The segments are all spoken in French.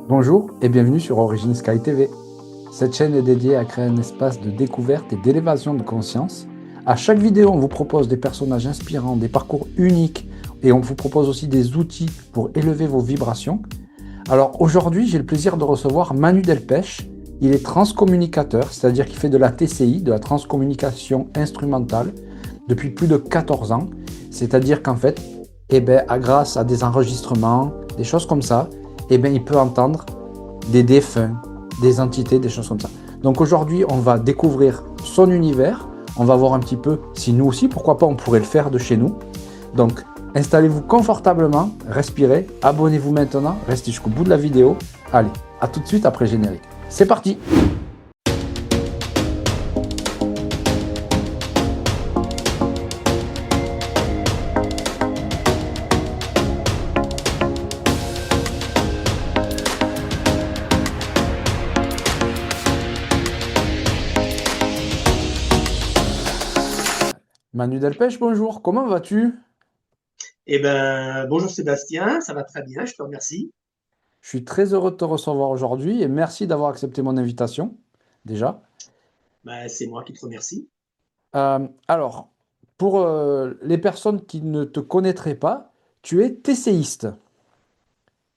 Bonjour et bienvenue sur Origin Sky TV. Cette chaîne est dédiée à créer un espace de découverte et d'élévation de conscience. À chaque vidéo, on vous propose des personnages inspirants, des parcours uniques et on vous propose aussi des outils pour élever vos vibrations. Alors aujourd'hui, j'ai le plaisir de recevoir Manu Delpech. Il est transcommunicateur, c'est-à-dire qu'il fait de la TCI, de la transcommunication instrumentale, depuis plus de 14 ans. C'est-à-dire qu'en fait, grâce à des enregistrements, des choses comme ça, il peut entendre des défunts, des entités, des choses comme ça. Donc aujourd'hui, on va découvrir son univers. On va voir un petit peu si nous aussi, pourquoi pas, on pourrait le faire de chez nous. Donc, installez-vous confortablement, respirez, abonnez-vous maintenant, restez jusqu'au bout de la vidéo. Allez, à tout de suite après le générique. C'est parti! Manu Delpech, bonjour, comment vas-tu? Eh ben, bonjour Sébastien, ça va très bien, je te remercie. Je suis très heureux de te recevoir aujourd'hui et merci d'avoir accepté mon invitation, déjà. Ben, c'est moi qui te remercie. Alors, pour les personnes qui ne te connaîtraient pas, tu es TCiste.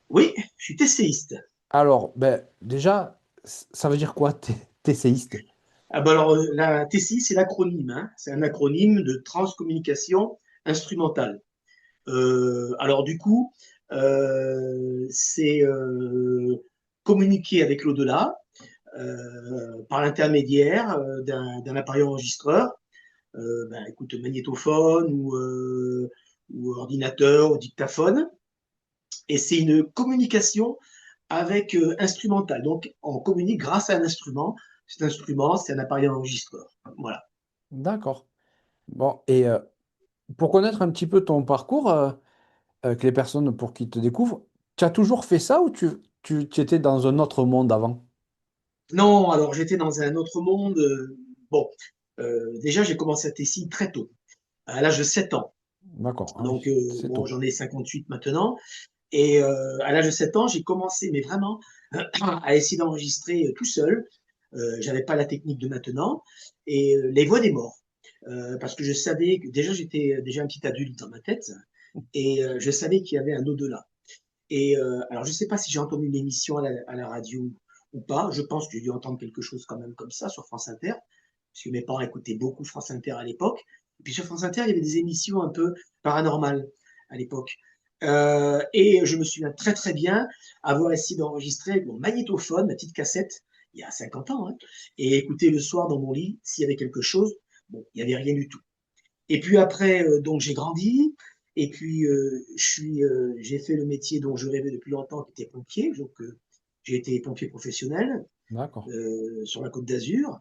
Oui, je suis TCiste. Alors, déjà, ça veut dire quoi, TCiste? Ah ben alors, la TCI, c'est l'acronyme, hein. C'est un acronyme de transcommunication instrumentale. Alors du coup, c'est communiquer avec l'au-delà par l'intermédiaire d'un appareil enregistreur, écoute, magnétophone ou ordinateur ou dictaphone. Et c'est une communication avec instrumental. Donc, on communique grâce à un instrument. Cet instrument, c'est un appareil enregistreur. Voilà. D'accord. Bon, et pour connaître un petit peu ton parcours, avec les personnes pour qui te découvrent, tu as toujours fait ça ou tu étais dans un autre monde avant? Non, alors j'étais dans un autre monde. Bon, déjà, j'ai commencé à Tessie très tôt, à l'âge de 7 ans. D'accord, ah Donc, oui, c'est bon, tôt. j'en ai 58 maintenant. Et à l'âge de 7 ans, j'ai commencé, mais vraiment, à essayer d'enregistrer tout seul. J'avais pas la technique de maintenant. Et les voix des morts. Parce que je savais que déjà, j'étais déjà un petit adulte dans ma tête. Et je savais qu'il y avait un au-delà. Et alors, je ne sais pas si j'ai entendu une émission à la radio ou pas. Je pense que j'ai dû entendre quelque chose quand même comme ça sur France Inter, parce que mes parents écoutaient beaucoup France Inter à l'époque. Et puis sur France Inter, il y avait des émissions un peu paranormales à l'époque. Et je me souviens très très bien avoir essayé d'enregistrer avec mon magnétophone, ma petite cassette, il y a 50 ans, hein, et écouter le soir dans mon lit s'il y avait quelque chose. Bon, il n'y avait rien du tout. Et puis après, donc j'ai grandi. Et puis j'ai fait le métier dont je rêvais depuis longtemps, qui était pompier. Donc j'ai été pompier professionnel D'accord. sur la Côte d'Azur.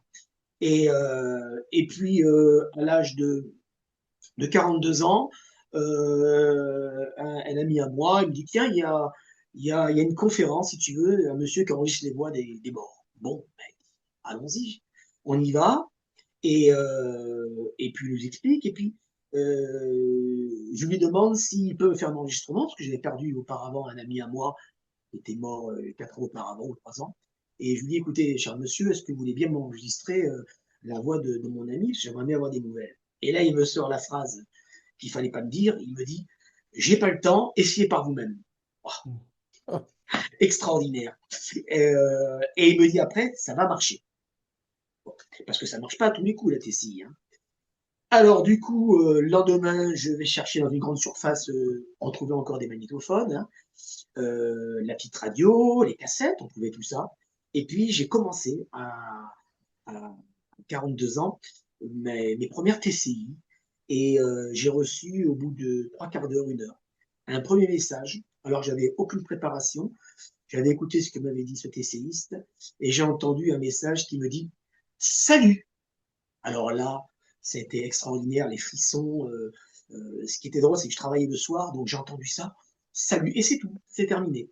Et puis à l'âge de 42 ans, un ami à moi, il me dit tiens, il y a une conférence, si tu veux, un monsieur qui enregistre les voix des morts. Bon, ben, allons-y, on y va. Et puis il nous explique. Et puis je lui demande s'il peut me faire un enregistrement, parce que j'avais perdu auparavant un ami à moi qui était mort 4 ans auparavant ou 3 ans. Et je lui dis, écoutez, cher monsieur, est-ce que vous voulez bien m'enregistrer la voix de mon ami? J'aimerais bien avoir des nouvelles. Et là, il me sort la phrase qu'il fallait pas me dire. Il me dit, j'ai pas le temps, essayez par vous-même. Oh, Ah, extraordinaire. Et il me dit après, ça va marcher. Bon, parce que ça marche pas à tous les coups, la TCI, hein. Alors, du coup, le lendemain, je vais chercher dans une grande surface, on trouvait encore des magnétophones, hein, la petite radio, les cassettes, on trouvait tout ça. Et puis, j'ai commencé à 42 ans mes premières TCI. Et j'ai reçu, au bout de trois quarts d'heure, une heure, un premier message. Alors, j'avais aucune préparation. J'avais écouté ce que m'avait dit ce TCiste et j'ai entendu un message qui me dit Salut. Alors là, c'était extraordinaire, les frissons. Ce qui était drôle, c'est que je travaillais le soir, donc j'ai entendu ça. Salut, et c'est tout, c'est terminé.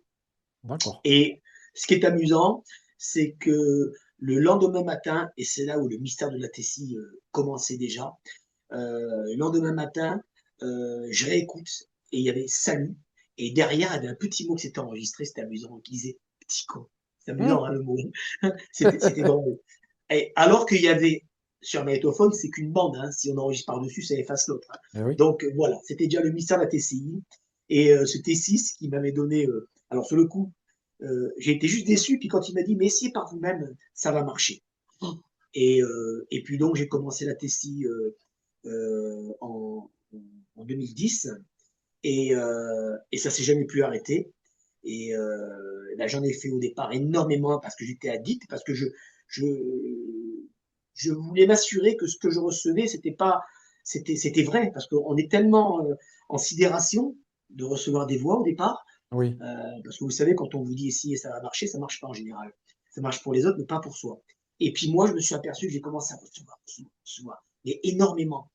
d'accord. Et ce qui est amusant, c'est que le lendemain matin, et c'est là où le mystère de la Tessie commençait déjà, le lendemain matin, je réécoute et il y avait salut. Et derrière, il y avait un petit mot qui s'était enregistré, c'était amusant, qui disait petit con. C'est Hmm. amusant, hein, le mot. C'était drôle. Et alors qu'il y avait, sur un magnétophone, c'est qu'une bande, hein. Si on enregistre par-dessus, ça efface l'autre, hein. Eh oui. Donc voilà, c'était déjà le mystère de la TCI. Et ce T6 qui m'avait donné. Alors sur le coup, j'ai été juste déçu. Puis quand il m'a dit, mais essayez par vous-même, ça va marcher. Et puis donc j'ai commencé la TCI en 2010. Et ça s'est jamais pu arrêter. Et là, j'en ai fait au départ énormément parce que j'étais addict, parce que je, je voulais m'assurer que ce que je recevais, c'était vrai, parce qu'on est tellement en sidération de recevoir des voix au départ, Oui. parce que vous savez, quand on vous dit ici et ça va marcher, ça marche pas en général. Ça marche pour les autres, mais pas pour soi. Et puis moi, je me suis aperçu que j'ai commencé à recevoir, mais énormément.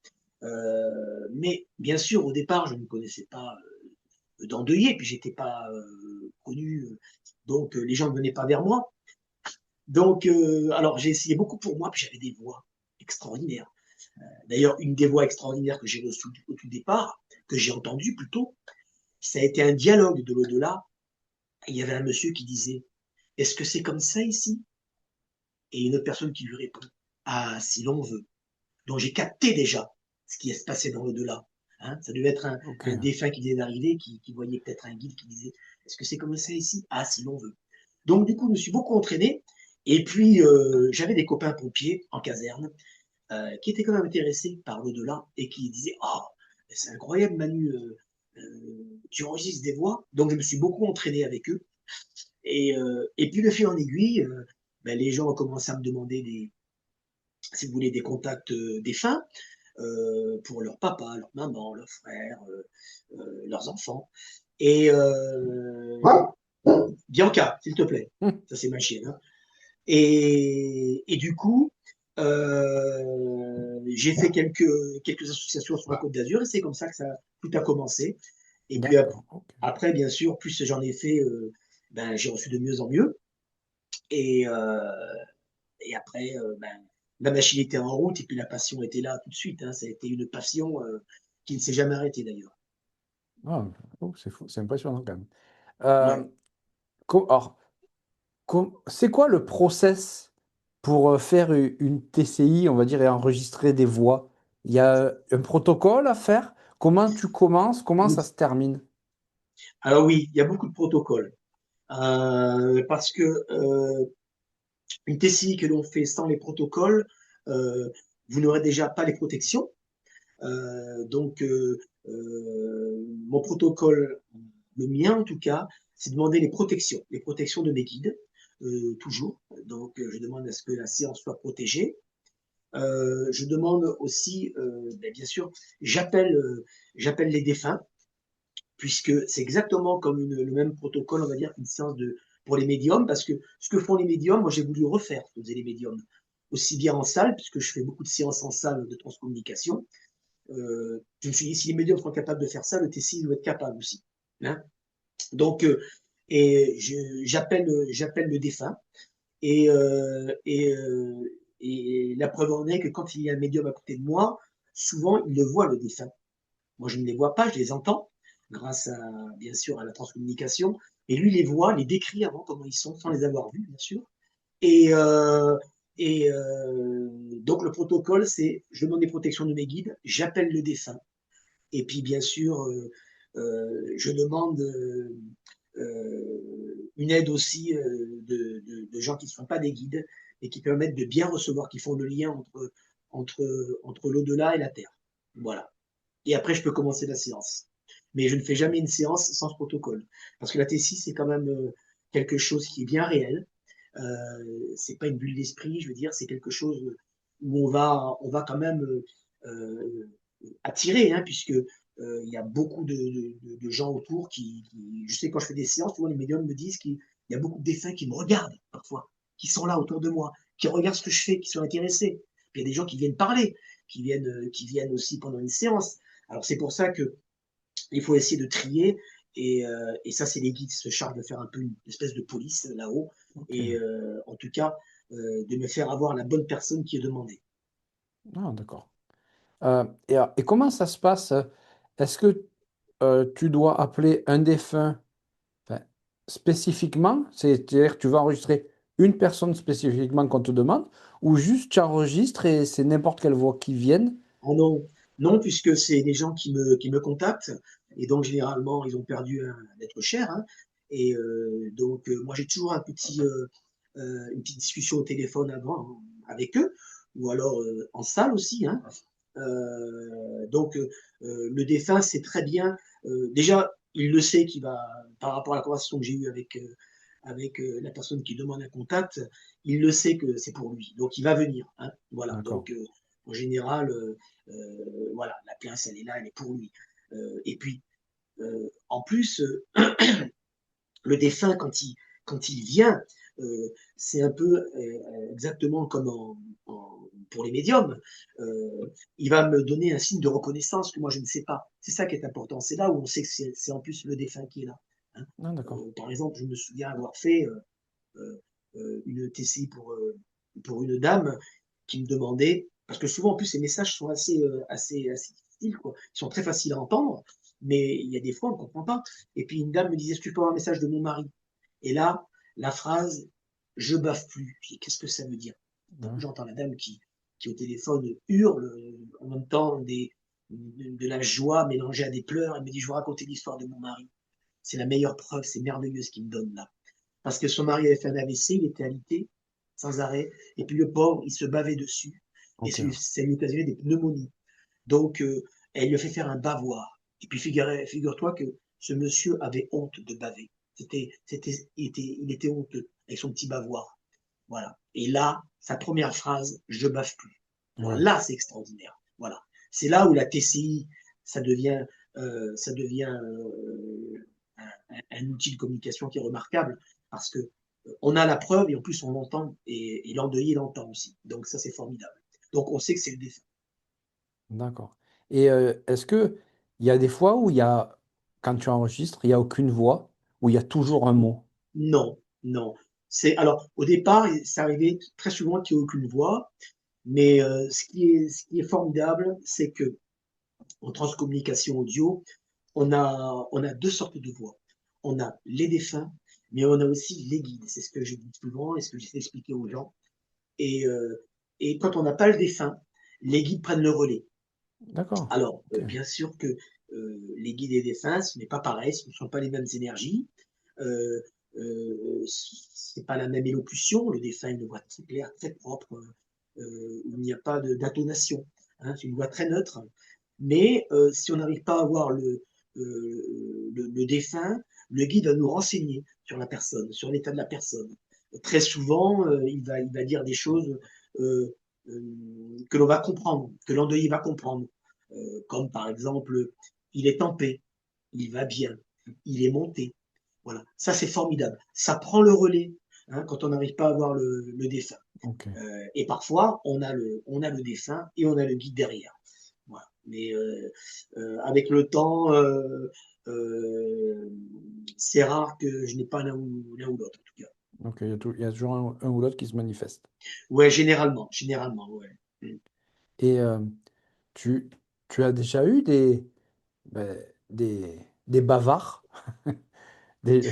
Mais bien sûr, au départ, je ne connaissais pas d'endeuillé, puis j'étais pas connu, donc les gens ne venaient pas vers moi. Donc, alors j'ai essayé beaucoup pour moi, puis j'avais des voix extraordinaires. D'ailleurs, une des voix extraordinaires que j'ai reçues au tout départ, que j'ai entendues plutôt, ça a été un dialogue de l'au-delà. Il y avait un monsieur qui disait, est-ce que c'est comme ça ici? Et une autre personne qui lui répond, ah, si l'on veut. Donc j'ai capté déjà ce qui se passait dans l'au-delà. Hein, ça devait être Ok. un défunt qui venait d'arriver, qui voyait peut-être un guide qui disait, est-ce que c'est comme ça ici? Ah, si l'on veut. Donc du coup, je me suis beaucoup entraîné. Et puis, j'avais des copains pompiers en caserne qui étaient quand même intéressés par l'au-delà et qui disaient, oh, c'est incroyable, Manu, tu enregistres des voix. Donc je me suis beaucoup entraîné avec eux. Et puis, de fil en aiguille, ben, les gens ont commencé à me demander si vous voulez, des contacts défunts pour leur papa, leur maman, leurs frères, leurs enfants. Et Bianca, s'il te plaît, Hmm. ça c'est ma chienne, hein. Et du coup, j'ai fait quelques associations sur la Côte d'Azur et c'est comme ça que tout a commencé. Et puis D'accord. Ok. après, bien sûr, plus j'en ai fait, ben, j'ai reçu de mieux en mieux. Et, et après, ben, la machine était en route et puis la passion était là tout de suite, hein. Ça a été une passion qui ne s'est jamais arrêtée d'ailleurs. Ah, oh, c'est fou, c'est impressionnant quand même. Ouais. Alors, c'est quoi le process pour faire une TCI, on va dire, et enregistrer des voix? Il y a un protocole à faire? Comment tu commences? Comment ça se termine? Alors oui, il y a beaucoup de protocoles. Parce que une TCI que l'on fait sans les protocoles, euh, vous n'aurez déjà pas les protections. Donc, mon protocole, le mien en tout cas, c'est demander les protections de mes guides, toujours. Donc, je demande à ce que la séance soit protégée. Je demande aussi, ben, bien sûr, j'appelle j'appelle les défunts, puisque c'est exactement comme le même protocole, on va dire, qu'une séance pour les médiums, parce que ce que font les médiums, moi j'ai voulu refaire ce que faisaient les médiums, aussi bien en salle, puisque je fais beaucoup de séances en salle de transcommunication. Je me suis dit, si les médiums sont capables de faire ça, le TCI doit être capable aussi. Hein. Donc, j'appelle le défunt, et, et la preuve en est que quand il y a un médium à côté de moi, souvent il le voit, le défunt. Moi, je ne les vois pas, je les entends, grâce à, bien sûr, à la transcommunication. Et lui les voit, les décrit avant comment ils sont, sans les avoir vus, bien sûr. Et, donc, le protocole, c'est je demande des protections de mes guides, j'appelle le défunt. Et puis, bien sûr, je demande une aide aussi de gens qui ne sont pas des guides et qui permettent de bien recevoir, qui font le lien entre l'au-delà et la Terre. Voilà. Et après, je peux commencer la séance. Mais je ne fais jamais une séance sans ce protocole. Parce que la T6, c'est quand même quelque chose qui est bien réel. C'est pas une bulle d'esprit, je veux dire, c'est quelque chose où on va quand même attirer, hein, puisque il y a beaucoup de gens autour je sais quand je fais des séances, souvent les médiums me disent qu'il y a beaucoup de défunts qui me regardent parfois, qui sont là autour de moi, qui regardent ce que je fais, qui sont intéressés. Puis il y a des gens qui viennent parler, qui viennent aussi pendant une séance. Alors c'est pour ça que il faut essayer de trier. Et ça, c'est les guides qui se chargent de faire un peu une espèce de police là-haut. Ok. Et en tout cas, de me faire avoir la bonne personne qui est demandée. Ah, d'accord. Et comment ça se passe? Est-ce que tu dois appeler un défunt? Enfin, spécifiquement, c'est-à-dire que tu vas enregistrer une personne spécifiquement qu'on te demande, ou juste tu enregistres et c'est n'importe quelle voix qui vienne. Oh non, non, puisque c'est des gens qui me contactent et donc généralement, ils ont perdu un être cher, hein, et donc moi, j'ai toujours une petite discussion au téléphone avant, hein, avec eux ou alors, en salle aussi, hein. Donc le défunt sait très bien, déjà, il le sait qu'il va par rapport à la conversation que j'ai eue avec la personne qui demande un contact, il le sait que c'est pour lui, donc il va venir, hein. Voilà, D'accord. donc en général, voilà, la place, elle est là, elle est pour lui. Et puis, en plus, le défunt, quand il vient, c'est un peu exactement comme pour les médiums. Il va me donner un signe de reconnaissance que moi je ne sais pas. C'est ça qui est important. C'est là où on sait que c'est en plus le défunt qui est là, hein. Ah, d'accord. Par exemple, je me souviens avoir fait une TCI pour une dame qui me demandait, parce que souvent en plus ces messages sont assez difficiles, quoi. Ils sont très faciles à entendre, mais il y a des fois on ne comprend pas. Et puis une dame me disait, est-ce que tu peux avoir un message de mon mari? Et là, la phrase, je baffe plus. Je dis, qu'est-ce que ça veut dire? Donc Ouais. j'entends la dame qui au téléphone hurle en même temps de la joie mélangée à des pleurs. Elle me dit, je vais vous raconter l'histoire de mon mari. C'est la meilleure preuve, c'est merveilleux ce qu'il me donne là. Parce que son mari avait fait un AVC, il était alité sans arrêt, et puis le pauvre, il se bavait dessus, et Ok. ça lui occasionnait des pneumonies. Donc, elle lui a fait faire un bavoir. Et puis, figure-toi que ce monsieur avait honte de baver. Il était honteux avec son petit bavoir. Voilà. Et là, sa première phrase, je bave plus. Alors Ouais. là, c'est extraordinaire. Voilà. C'est là où la TCI, ça devient un outil de communication qui est remarquable parce que on a la preuve et en plus on l'entend et l'endeuillé l'entend aussi. Donc ça, c'est formidable. Donc on sait que c'est le défunt. D'accord. Et est-ce que il y a des fois où il y a, quand tu enregistres, il n'y a aucune voix, où il y a toujours un mot? Non, non. Alors au départ, ça arrivait très souvent qu'il n'y ait aucune voix, mais ce qui est formidable, c'est que en transcommunication audio, on a deux sortes de voix. On a les défunts, mais on a aussi les guides. C'est ce que je dis souvent et ce que j'essaie d'expliquer aux gens. Et, euh, et quand on n'a pas le défunt, les guides prennent le relais. D'accord. Alors, Ok. bien sûr que les guides et les défunts, ce n'est pas pareil, ce ne sont pas les mêmes énergies. Euh, c'est pas la même élocution. Le défunt a une voix très claire, très propre, où il n'y a pas d'intonation, hein, c'est une voix très neutre. Mais si on n'arrive pas à voir le défunt, le guide va nous renseigner sur la personne, sur l'état de la personne. Très souvent, il va dire des choses euh, que l'on va comprendre, que l'endeuillé va comprendre. Comme par exemple, il est en paix, il va bien, il est monté. Voilà, ça c'est formidable. Ça prend le relais, hein, quand on n'arrive pas à voir le défunt. Ok. Et parfois, on a le défunt et on a le guide derrière. Voilà. Mais avec le temps, c'est rare que je n'ai pas l'un ou l'autre, en tout cas. Donc il y a toujours un ou l'autre qui se manifeste. Ouais, généralement, ouais. Mm. Et tu, tu as déjà eu ben, des bavards, des, des,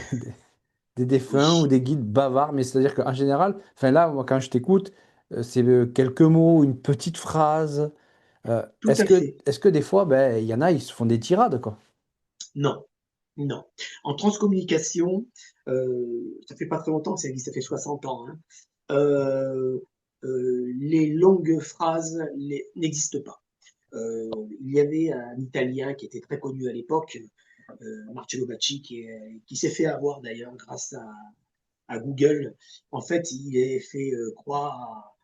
des défunts ou Oui, des guides bavards, mais c'est-à-dire qu'en général, enfin là, moi, quand je t'écoute, c'est quelques mots, une petite phrase. tout à fait. Est-ce que des fois, ben, il y en a, ils se font des tirades, quoi. Non, non. En transcommunication, ça fait pas très longtemps que ça existe, ça fait 60 ans, hein. Euh, les longues phrases n'existent pas. Il y avait un Italien qui était très connu à l'époque, Marcello Bacci, qui s'est fait avoir d'ailleurs grâce à Google. En fait, il est fait croire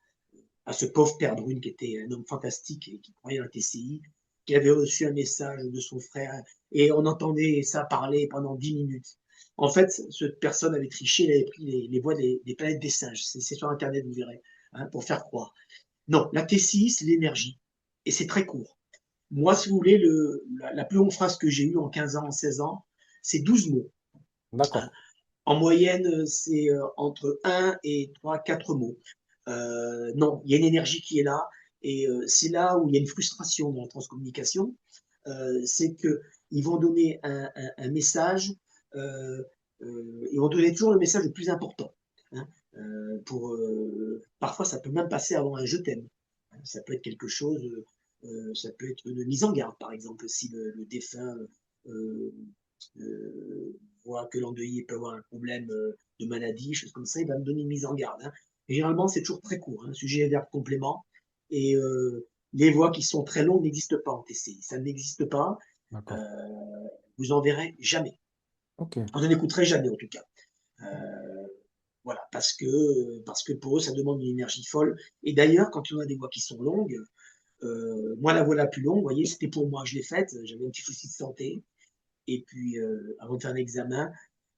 à ce pauvre Père Brune, qui était un homme fantastique et qui croyait à la TCI, qui avait reçu un message de son frère, et on entendait ça parler pendant 10 minutes. En fait, cette personne avait triché, elle avait pris les voix des planètes des singes. C'est sur Internet, vous verrez, hein, pour faire croire. Non, la TCI, c'est l'énergie. Et c'est très court. Moi, si vous voulez, la plus longue phrase que j'ai eue en 15 ans, en 16 ans, c'est 12 mots. D'accord. En moyenne, c'est entre un et 3, 4 mots. Non, il y a une énergie qui est là. Et c'est là où il y a une frustration dans la transcommunication. C'est qu'ils vont donner un message. euh, ils vont donner toujours le message le plus important. Hein, parfois, ça peut même passer avant un je t'aime. Ça peut être quelque chose, ça peut être une mise en garde, par exemple, si le défunt euh, voit que l'endeuillé peut avoir un problème de maladie, choses comme ça, il va me donner une mise en garde. Hein. Et généralement, c'est toujours très court, hein, sujet, verbe, complément. Et les voix qui sont très longues n'existent pas en TCI. Ça n'existe pas. Euh, D'accord. vous en verrez jamais. Ok. Vous n'en écouterez jamais, en tout cas. Voilà, parce que pour eux, ça demande une énergie folle. Et d'ailleurs, quand on a des voix qui sont longues, moi, la voix la plus longue, vous voyez, c'était pour moi, je l'ai faite, j'avais un petit souci de santé. Et puis, avant de faire un examen,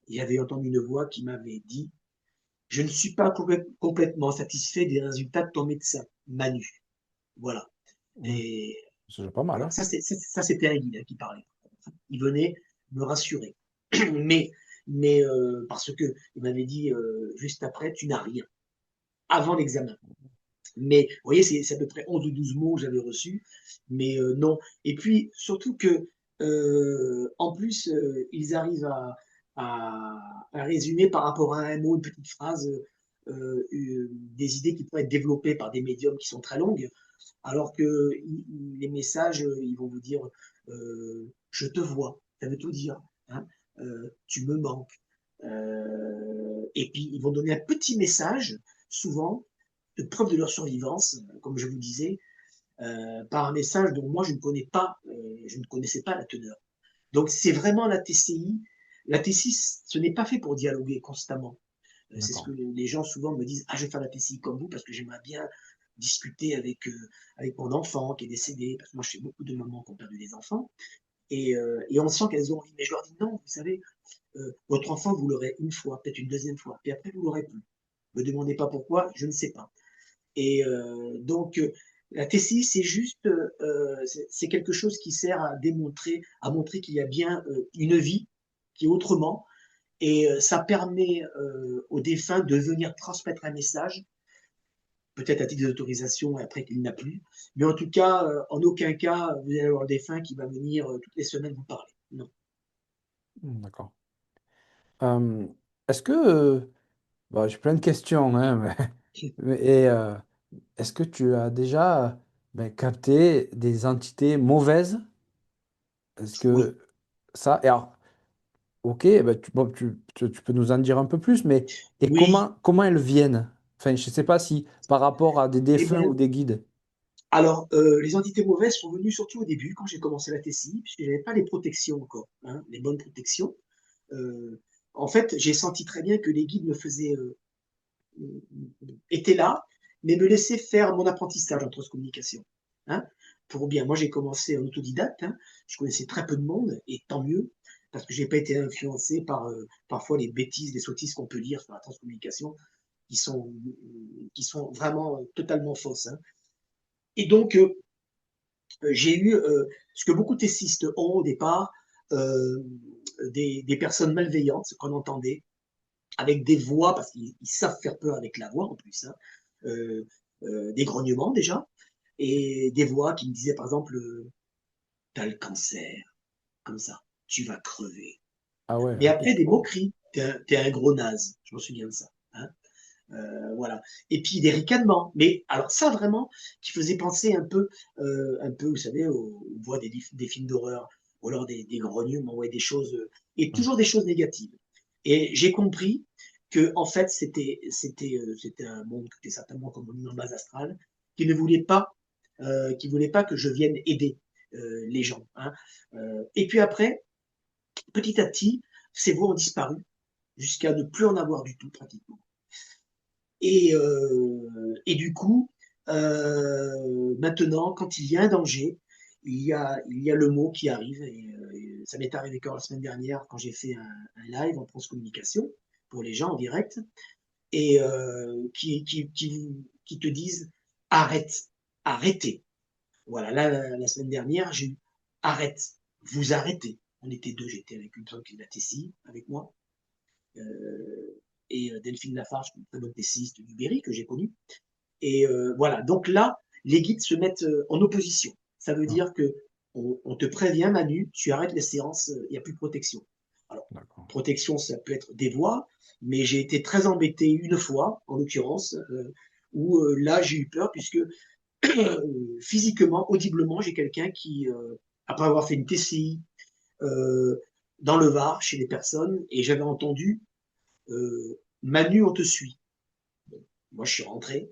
j'avais entendu une voix qui m'avait dit: je ne suis pas complètement satisfait des résultats de ton médecin, Manu. Voilà. Ouais. Et C'est déjà pas mal, voilà, hein. ça c'était un guide, hein, qui parlait. Il venait me rassurer. mais parce que il m'avait dit, juste après, tu n'as rien, avant l'examen. Mais vous voyez, c'est à peu près 11 ou 12 mots que j'avais reçus, mais non. Et puis, surtout que, en plus, ils arrivent à résumer par rapport à un mot, une petite phrase, des idées qui pourraient être développées par des médiums qui sont très longues, alors que les messages, ils vont vous dire, je te vois, ça veut tout dire, hein, tu me manques. Et puis, ils vont donner un petit message, souvent, de preuve de leur survivance, comme je vous disais, par un message dont moi je ne connaissais pas la teneur. Donc c'est vraiment la TCI. La TCI, ce n'est pas fait pour dialoguer constamment. C'est ce D'accord. que les gens souvent me disent: ah, je vais faire la TCI comme vous parce que j'aimerais bien discuter avec mon enfant qui est décédé, parce que moi je fais beaucoup de mamans qui ont perdu des enfants, et on sent qu'elles ont envie. Mais je leur dis non, vous savez, votre enfant, vous l'aurez une fois, peut-être une deuxième fois, puis après vous l'aurez plus. Ne me demandez pas pourquoi, je ne sais pas. Et donc, la TCI, c'est juste, c'est quelque chose qui sert à montrer qu'il y a bien une vie qui est autrement. Et ça permet aux défunts de venir transmettre un message, peut-être à titre d'autorisation après qu'il n'a plus. Mais en tout cas, en aucun cas, vous allez avoir le défunt qui va venir toutes les semaines vous parler. Non. D'accord. Euh, est-ce que, bon, j'ai plein de questions, hein, et est-ce que tu as déjà ben, capté des entités mauvaises? Est-ce Oui, que ça, et alors, ok, ben, bon, tu peux nous en dire un peu plus, mais et oui. comment elles viennent? Enfin, je ne sais pas si par rapport à des Eh défunts ou bien, des guides. alors, les entités mauvaises sont venues surtout au début, quand j'ai commencé la TCI, puisque je n'avais pas les protections encore, hein, les bonnes protections. Euh, En fait, j'ai senti très bien que les guides me faisaient, étaient là, mais me laissaient faire mon apprentissage en transcommunication. Hein, pour bien, moi j'ai commencé en autodidacte, hein, je connaissais très peu de monde, et tant mieux, parce que j'ai pas été influencé par parfois les bêtises, les sottises qu'on peut lire sur la transcommunication, qui sont, qui sont vraiment totalement fausses. Hein. Et donc, j'ai eu ce que beaucoup de tessistes ont au départ, euh, des personnes malveillantes qu'on entendait, avec des voix, parce qu'ils savent faire peur avec la voix en plus, hein, euh, des grognements déjà, et des voix qui me disaient par exemple, t'as le cancer, comme ça, tu vas crever. Ah ouais, Mais après des oh, moqueries, t'es un gros naze, je me souviens de ça. Hein. Voilà. Et puis des ricanements. Mais alors ça vraiment, qui faisait penser un peu, vous savez, aux voix des films d'horreur, ou alors des grognements, ouais, des choses, et ouais, toujours des choses négatives. Et j'ai compris que en fait c'était un monde qui était certainement comme on dit dans base astrale, qui voulait pas que je vienne aider les gens. Hein. Et puis après, petit à petit, ces voix ont disparu jusqu'à ne plus en avoir du tout pratiquement. Et du coup, maintenant, quand il y a un danger, il y a le mot qui arrive. Et ça m'est arrivé quand la semaine dernière, quand j'ai fait un live en transcommunication pour les gens en direct, et qui te disent arrête, arrêtez. Voilà, là, la semaine dernière, j'ai eu arrête, vous arrêtez. On était deux, j'étais avec une personne qui est de la TCI avec moi, et Delphine Lafarge, une très bonne tessiste du Berry que j'ai connue. Et voilà, donc là, les guides se mettent en opposition. Ça veut ah, dire que on te prévient, Manu, tu arrêtes les séances, il n'y a plus de protection. Alors, d'accord. protection, ça peut être des voix, mais j'ai été très embêté une fois, en l'occurrence, où là j'ai eu peur puisque physiquement, audiblement, j'ai quelqu'un qui, après avoir fait une TCI dans le Var chez des personnes, et j'avais entendu Manu, on te suit. Bon, moi, je suis rentré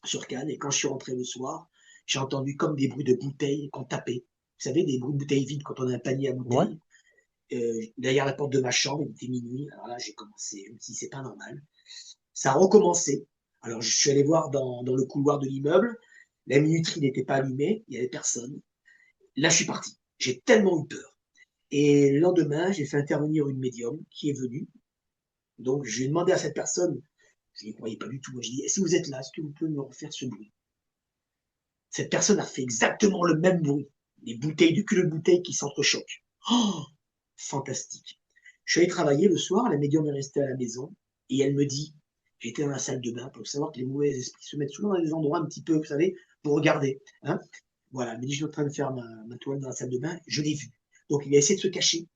sur Cannes, et quand je suis rentré le soir, j'ai entendu comme des bruits de bouteilles qu'on tapait. Vous savez, des bruits de bouteilles vides quand on a un panier à Ouais. bouteilles. Derrière la porte de ma chambre, il était minuit. Alors là, j'ai commencé, je me suis dit, c'est pas normal. Ça a recommencé. Alors, je suis allé voir dans le couloir de l'immeuble. La minuterie n'était pas allumée, il y avait personne. Là, je suis parti. J'ai tellement eu peur. Et le lendemain, j'ai fait intervenir une médium qui est venue. Donc, j'ai demandé à cette personne, je n'y croyais pas du tout. Moi, je dis, si vous êtes là, est-ce que vous pouvez me refaire ce bruit? Cette personne a fait exactement le même bruit. Les bouteilles, du cul de bouteilles qui s'entrechoquent. Oh, fantastique. Je suis allé travailler le soir, la médium est restée à la maison, et elle me dit, j'étais dans la salle de bain pour savoir que les mauvais esprits se mettent souvent dans des endroits un petit peu, vous savez, pour regarder. Hein. Voilà, elle me dit, je suis en train de faire ma toilette dans la salle de bain, je l'ai vu. Donc il a essayé de se cacher,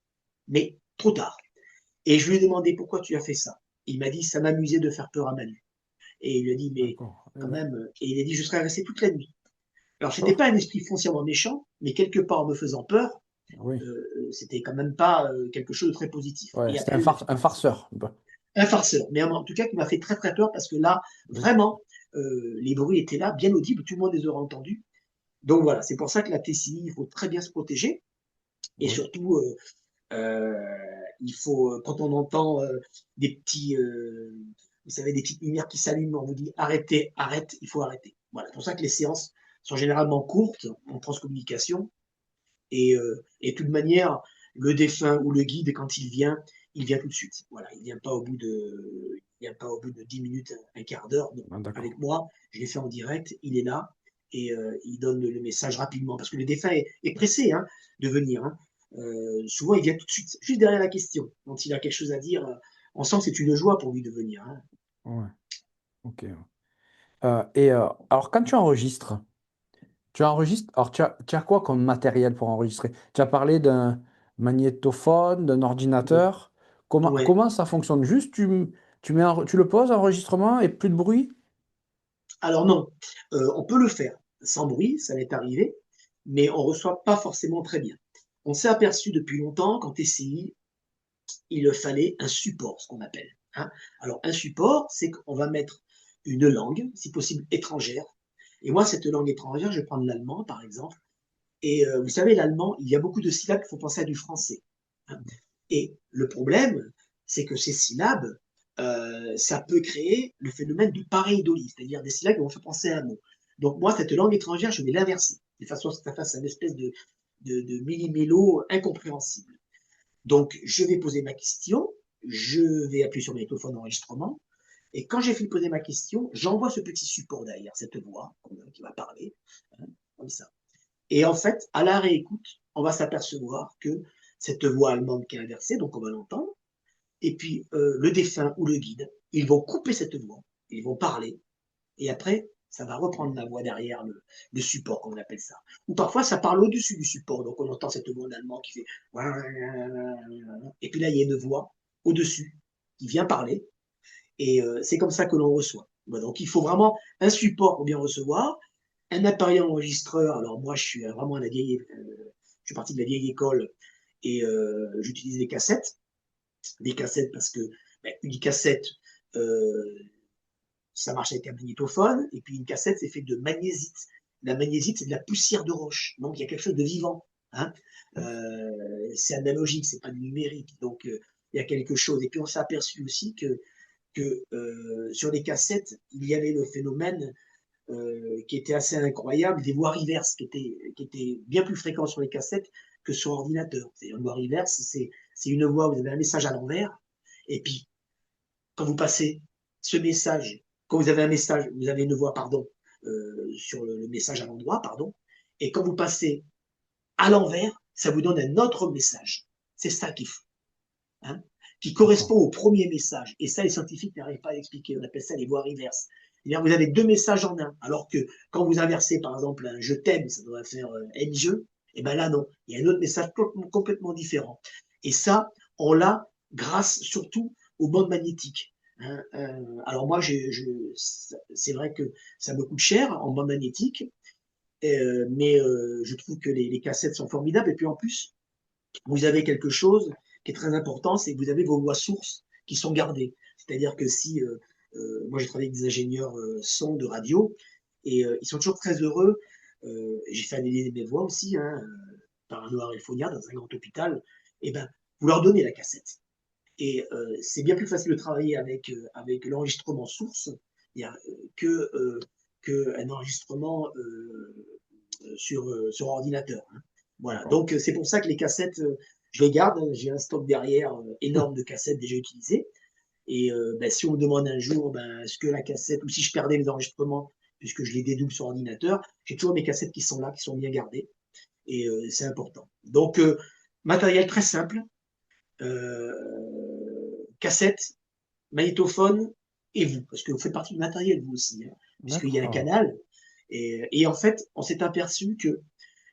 mais trop tard. Et je lui ai demandé pourquoi tu as fait ça. Il m'a dit, ça m'amusait de faire peur à Manu. Et il lui a dit, mais D'accord. Eh quand ben, même, et il a dit, je serais resté toute la nuit. Alors, c'était oh, pas un esprit foncièrement méchant, mais quelque part en me faisant peur, oui. c'était quand même pas quelque chose de très positif. Ouais, Et c'était après, il a fait un partie. farceur. Bah, Un farceur, mais en tout cas qui m'a fait très très peur parce que là, oui. vraiment, les bruits étaient là, bien audibles, tout le monde les aurait entendus. Donc voilà, c'est pour ça que la TCI, il faut très bien se protéger. Et Oui. surtout, il faut, quand on entend des petits, vous savez, des petites lumières qui s'allument, on vous dit arrêtez, arrête, il faut arrêter. Voilà, c'est pour ça que les séances sont généralement courtes en transcommunication. Et de toute manière, le défunt ou le guide, quand il vient tout de suite. Voilà, il vient pas au bout de, il vient pas au bout de 10 minutes, un quart d'heure. Non. Ah, d'accord. Avec moi, je l'ai fait en direct, il est là et il donne le message rapidement parce que le défunt est pressé hein, de venir. Hein. Souvent, il vient tout de suite, juste derrière la question. Quand il a quelque chose à dire, on sent que c'est une joie pour lui de venir. Hein. Ouais. Ok. Alors, quand tu enregistres, alors tu as quoi comme matériel pour enregistrer? Tu as parlé d'un magnétophone, d'un Ouais. ordinateur. Ouais. Comment ça fonctionne? Juste, tu le poses, enregistrement, et plus de bruit? Alors non, on peut le faire sans bruit, ça m'est arrivé, mais on ne reçoit pas forcément très bien. On s'est aperçu depuis longtemps qu'en TCI, il fallait un support, ce qu'on appelle. Hein. Alors un support, c'est qu'on va mettre une langue, si possible étrangère. Et moi, cette langue étrangère, je vais prendre l'allemand, par exemple. Et vous savez, l'allemand, il y a beaucoup de syllabes qui font penser à du français. Hein. Et le problème, c'est que ces syllabes, ça peut créer le phénomène de pareidolie, c'est-à-dire des syllabes qui vont faire penser à un mot. Donc moi, cette langue étrangère, je vais l'inverser, de façon à ce que ça fasse une espèce de millimélo incompréhensible. Donc, je vais poser ma question, je vais appuyer sur le magnétophone d'enregistrement, et quand j'ai fini de poser ma question, j'envoie ce petit support derrière, cette voix qui va parler, hein, comme ça. Et en fait, à la réécoute, on va s'apercevoir que cette voix allemande qui est inversée, donc on va l'entendre, et puis le défunt ou le guide, ils vont couper cette voix, ils vont parler, et après, ça va reprendre la voix derrière le support, comme on appelle ça. Ou parfois, ça parle au-dessus du support, donc on entend cette voix en allemand qui fait... Et puis là, il y a une voix au-dessus qui vient parler, et c'est comme ça que l'on reçoit. Donc il faut vraiment un support pour bien recevoir, un appareil enregistreur. Alors moi, je suis vraiment je suis parti de la vieille école et j'utilise des cassettes parce que ben, une cassette, euh, ça marche avec un magnétophone, et puis une cassette, c'est fait de magnésite. La magnésite, c'est de la poussière de roche, donc il y a quelque chose de vivant. Hein. C'est analogique, c'est pas du numérique, donc il y a quelque chose. Et puis on s'est aperçu aussi que sur les cassettes, il y avait le phénomène qui était assez incroyable, des voix reverse qui étaient bien plus fréquents sur les cassettes que sur ordinateur. C'est une voix reverse, c'est une voix où vous avez un message à l'envers, et puis quand vous passez ce message, quand vous avez un message, vous avez une voix, pardon, sur le message à l'endroit, pardon, et quand vous passez à l'envers, ça vous donne un autre message. C'est ça qu'il faut. Hein, qui correspond D'accord. au premier message. Et ça, les scientifiques n'arrivent pas à l'expliquer. On appelle ça les voies reverses. C'est-à-dire vous avez deux messages en un, alors que quand vous inversez, par exemple, un je t'aime, ça doit faire aime-je, et bien là, non. Il y a un autre message complètement différent. Et ça, on l'a grâce surtout aux bandes magnétiques. Hein. Alors moi, c'est vrai que ça me coûte cher en bande magnétique, mais je trouve que les cassettes sont formidables. Et puis en plus, vous avez quelque chose qui est très important, c'est que vous avez vos voix sources qui sont gardées. C'est-à-dire que si, moi j'ai travaillé avec des ingénieurs son de radio, et ils sont toujours très heureux. J'ai fait analyser mes voix aussi, hein, par un ORL dans un grand hôpital. Et ben, vous leur donnez la cassette. Et c'est bien plus facile de travailler avec l'enregistrement source que, qu'un enregistrement sur ordinateur. Hein. Voilà. D'accord. Donc c'est pour ça que les cassettes, je les garde. J'ai un stock derrière énorme de cassettes déjà utilisées. Et ben, si on me demande un jour, ben, est-ce que la cassette, ou si je perdais les enregistrements, puisque je les dédouble sur ordinateur, j'ai toujours mes cassettes qui sont là, qui sont bien gardées. Et c'est important. Donc, matériel très simple, cassette, magnétophone et vous, parce que vous faites partie du matériel, vous aussi, hein, puisqu'il y a un D'accord. canal. Et en fait, on s'est aperçu que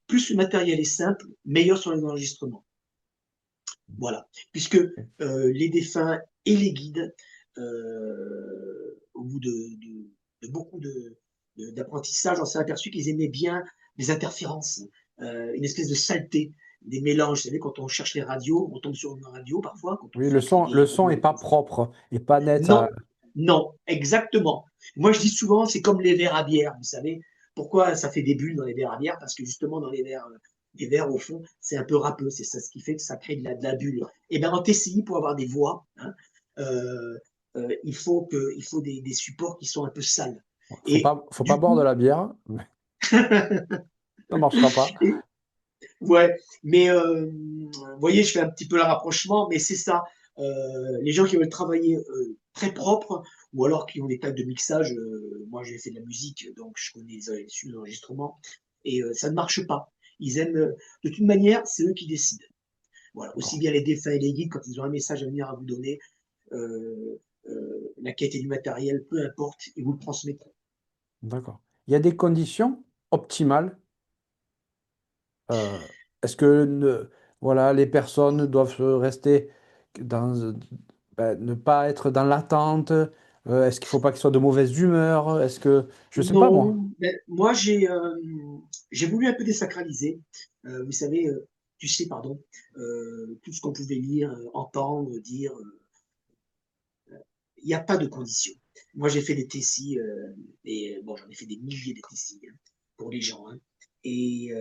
plus le matériel est simple, meilleur sont les enregistrements. Voilà. Puisque les défunts et les guides, au bout de beaucoup d'apprentissage, on s'est aperçu qu'ils aimaient bien les interférences, une espèce de saleté, des mélanges. Vous savez, quand on cherche les radios, on tombe sur une radio parfois, quand on Oui, fait avec les le vieilles son est radios. pas propre et pas net. Non, non, exactement. Moi, je dis souvent, c'est comme les verres à bière, vous savez. Pourquoi ça fait des bulles dans les verres à bière? Parce que justement, dans les verres, au fond, c'est un peu râpeux. C'est ça ce qui fait que ça crée de la bulle. Et bien, en TCI, pour avoir des voix, hein, euh, il faut des supports qui sont un peu sales. Et Faut pas du boire de coup, la bière, ça marchera pas. et, ouais, mais vous voyez, je fais un petit peu le rapprochement, mais c'est ça. Les gens qui veulent travailler très propre, ou alors qui ont des tables de mixage, moi j'ai fait de la musique, donc je connais les enregistrements, et ça ne marche pas. Ils aiment, de toute manière, c'est eux qui décident. Voilà, aussi D'accord. bien les défunts et les guides, quand ils ont un message à venir à vous donner, la qualité du matériel, peu importe, ils vous le transmettront. D'accord. Il y a des conditions optimales. euh, Est-ce que voilà, les personnes doivent rester dans, ne pas être dans l'attente? Est-ce qu'il ne faut pas qu'ils soient de mauvaise humeur? Est-ce que je sais pas moi. Non, ben, moi j'ai voulu un peu désacraliser. Vous savez, tu sais, pardon, tout ce qu'on pouvait lire, entendre, dire, il n'y a pas de conditions. Moi j'ai fait des TCI, et bon, j'en ai fait des milliers de TCI hein, pour les gens. Hein, et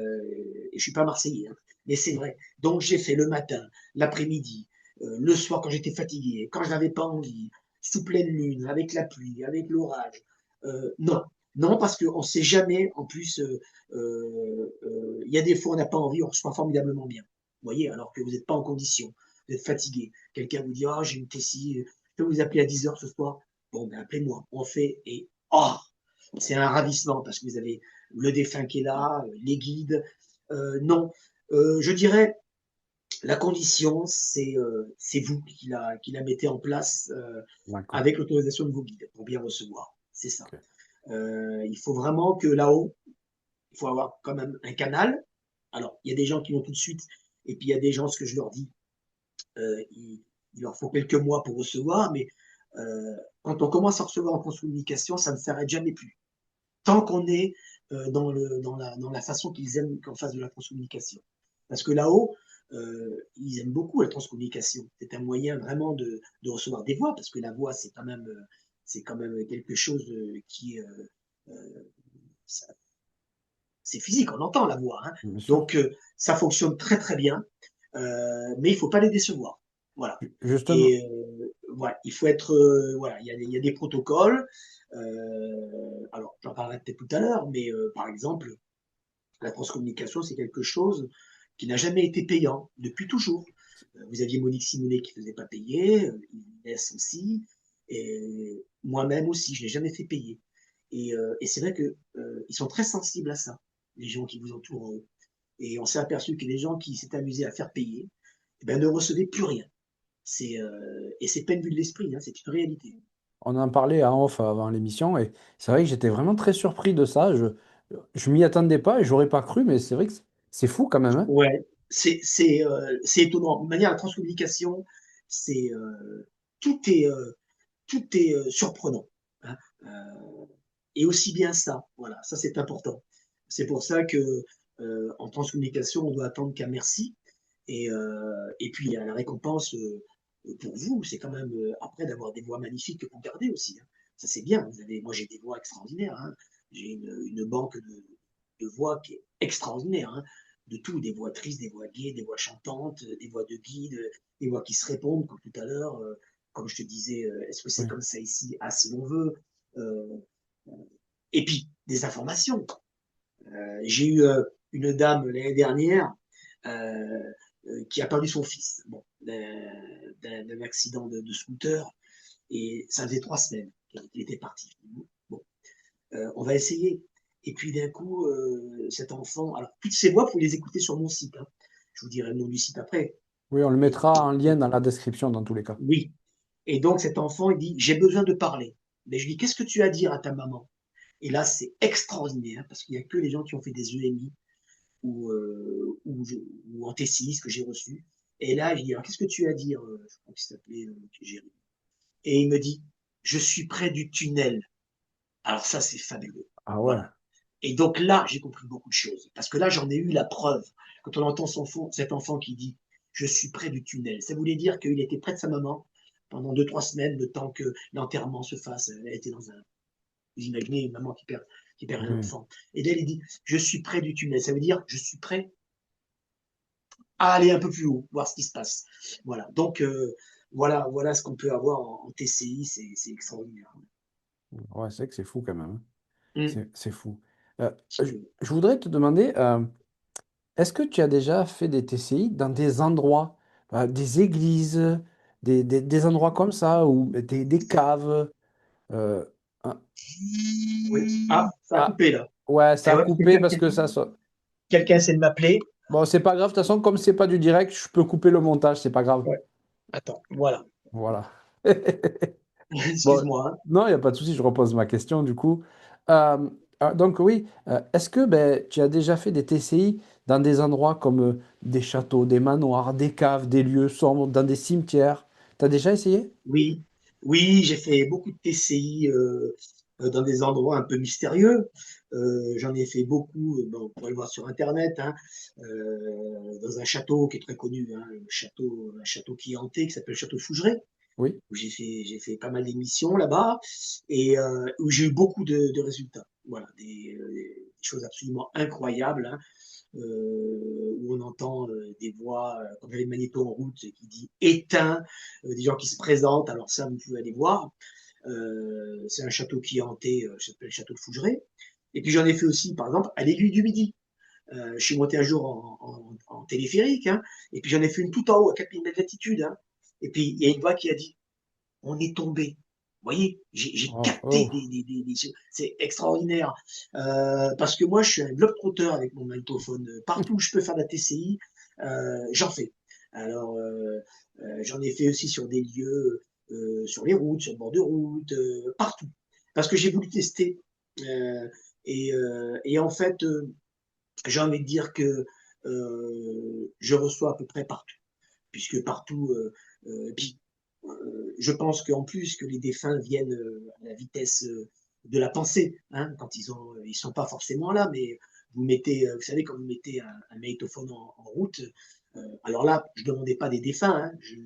je suis pas marseillais, hein, mais c'est vrai. Donc j'ai fait le matin, l'après-midi, le soir quand j'étais fatigué, quand je n'avais pas envie, sous pleine lune, avec la pluie, avec l'orage. Non, non, parce qu'on ne sait jamais. En plus, il y a des fois on n'a pas envie, on reçoit formidablement bien. Vous voyez, alors que vous n'êtes pas en condition, vous êtes fatigué. Quelqu'un vous dit, ah, j'ai une TCI, je peux vous appeler à 10 heures ce soir. Bon, ben appelez-moi. On fait et oh, c'est un ravissement parce que vous avez le défunt qui est là, les guides. Non, je dirais la condition, c'est vous qui la mettez en place D'accord. avec l'autorisation de vos guides pour bien recevoir. C'est ça. Ok. Il faut vraiment que là-haut, il faut avoir quand même un canal. Alors, il y a des gens qui vont tout de suite, et puis il y a des gens, ce que je leur dis, il leur faut quelques mois pour recevoir, mais quand on commence à recevoir en transcommunication, ça ne s'arrête jamais plus. Tant qu'on est dans la façon qu'ils aiment qu'on fasse de la transcommunication. Parce que là-haut, ils aiment beaucoup la transcommunication. C'est un moyen vraiment de recevoir des voix, parce que la voix, c'est quand même quelque chose qui est. C'est physique, on entend la voix. Hein. Bien sûr. Donc, ça fonctionne très très bien, mais il ne faut pas les décevoir. Voilà. Justement. Et voilà, il faut être. Voilà, il y a des protocoles. Alors, j'en parlerai peut-être tout à l'heure, mais par exemple, la transcommunication, c'est quelque chose qui n'a jamais été payant depuis toujours. Vous aviez Monique Simonet qui ne faisait pas payer, Inès aussi, et moi-même aussi, je n'ai jamais fait payer. Et c'est vrai qu'ils sont très sensibles à ça, les gens qui vous entourent. Et on s'est aperçu que les gens qui s'étaient amusés à faire payer eh ben, ne recevaient plus rien. Et c'est pas une vue de l'esprit, hein, c'est une réalité. On en parlait en off avant l'émission et c'est vrai que j'étais vraiment très surpris de ça. Je m'y attendais pas et j'aurais pas cru, mais c'est vrai que c'est fou quand même, hein. Ouais, c'est étonnant. De manière, la transcommunication, c'est tout est tout est surprenant, hein. Et aussi bien ça, voilà, ça c'est important. C'est pour ça que en transcommunication, on doit attendre qu'un merci. Et puis il y a la récompense pour vous, c'est quand même après d'avoir des voix magnifiques que vous gardez aussi, hein. Ça c'est bien. Moi j'ai des voix extraordinaires, hein. J'ai une banque de voix qui est extraordinaire, hein. De tout, des voix tristes, des voix gaies, des voix chantantes, des voix de guide, des voix qui se répondent, comme tout à l'heure. Comme je te disais, est-ce que c'est Oui. comme ça ici? Ah, si l'on veut. Euh, et puis, des informations. J'ai eu une dame l'année dernière euh, qui a perdu son fils, bon, d'un accident de scooter, et ça faisait 3 semaines qu'il était parti. Bon, on va essayer. Et puis d'un coup, cet enfant, alors toutes ces voix, vous les écouter sur mon site, hein. Je vous dirai le nom du site après. Oui, on le Et, mettra et- en lien dans la description dans tous les cas. oui. Et donc cet enfant, il dit, j'ai besoin de parler. Mais je lui dis, qu'est-ce que tu as à dire à ta maman? Et là, c'est extraordinaire parce qu'il n'y a que les gens qui ont fait des EMI ou en T6 que j'ai reçu. Et là, je dis, alors qu'est-ce que tu as à dire? Je crois qu'il s'appelait Jérémy. Et il me dit, je suis près du tunnel. Alors ça, c'est fabuleux. Ah ouais. Voilà. Et donc là, j'ai compris beaucoup de choses. Parce que là, j'en ai eu la preuve. Quand on entend cet enfant qui dit, je suis près du tunnel, ça voulait dire qu'il était près de sa maman pendant 2, 3 semaines, le temps que l'enterrement se fasse. Elle était dans un... Vous imaginez une maman qui perd un Oui. enfant. Et là, il dit, je suis près du tunnel. Ça veut dire, je suis prêt à aller un peu plus haut, voir ce qui se passe. Voilà. Donc, voilà ce qu'on peut avoir en TCI. C'est extraordinaire. Ouais, c'est que c'est fou quand même, hein. Hum. C'est fou. Je voudrais te demander, est-ce que tu as déjà fait des TCI dans des endroits, des églises, des endroits comme ça, ou des caves? euh, hein. Oui. Ah, ça a Ah, coupé là. ouais, Eh ça a ouais, coupé parce que ça sonne. quelqu'un essaie de m'appeler. Bon, c'est pas grave, de toute façon, comme c'est pas du direct, je peux couper le montage, c'est pas grave. Ouais. Attends, voilà. Voilà. Bon, Excuse-moi, hein. non, il n'y a pas de souci, je repose ma question du coup. Donc oui, est-ce que ben, tu as déjà fait des TCI dans des endroits comme des châteaux, des manoirs, des caves, des lieux sombres, dans des cimetières? Tu as déjà essayé? Oui, oui, j'ai fait beaucoup de TCI dans des endroits un peu mystérieux. J'en ai fait beaucoup, bon, on pourrait le voir sur Internet, hein, dans un château qui est très connu, hein, un château qui est hanté, qui s'appelle le château de Fougeray, Oui. où j'ai fait pas mal d'émissions là-bas, et où j'ai eu beaucoup de résultats. Voilà, des choses absolument incroyables, hein, où on entend des voix, comme j'avais le magnéto en route qui dit éteint, des gens qui se présentent. Alors ça, vous pouvez aller voir. C'est un château qui est hanté, ça s'appelle le château de Fougeray. Et puis j'en ai fait aussi, par exemple, à l'aiguille du Midi. Je suis monté un jour en téléphérique, hein, et puis j'en ai fait une tout en haut, à 4000 mètres d'altitude, hein. Et puis il y a une voix qui a dit, on est tombé. Vous voyez, j'ai Oh, capté oh. c'est extraordinaire. Parce que moi, je suis un globe-trotteur avec mon magnétophone. Partout où je peux faire de la TCI, j'en fais. Alors, j'en ai fait aussi sur des lieux, sur les routes, sur le bord de route, partout. Parce que j'ai voulu tester. Euh, et en fait, j'ai envie de dire que je reçois à peu près partout. Puisque partout, puis je pense qu'en plus que les défunts viennent à la vitesse de la pensée, hein, quand ils sont pas forcément là, mais vous mettez, vous savez, quand vous mettez un magnétophone en route, alors là, je demandais pas des défunts, hein, je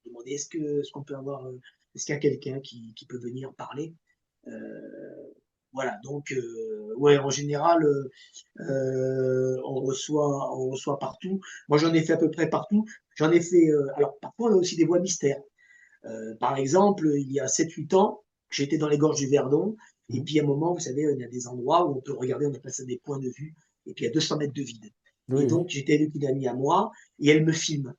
demandais est-ce qu'on peut avoir, est-ce qu'il y a quelqu'un qui peut venir parler. Voilà, donc ouais, en général, on reçoit partout. Moi, j'en ai fait à peu près partout. J'en ai fait. Alors, parfois, on a aussi des voies mystères. Par exemple, il y a 7, 8 ans, j'étais dans les gorges du Verdon. Et Mhm. puis, à un moment, vous savez, il y a des endroits où on peut regarder, on appelle ça des points de vue. Et puis, il y a 200 mètres de vide. Et Oui, oui. donc, j'étais avec une amie à moi et elle me filme.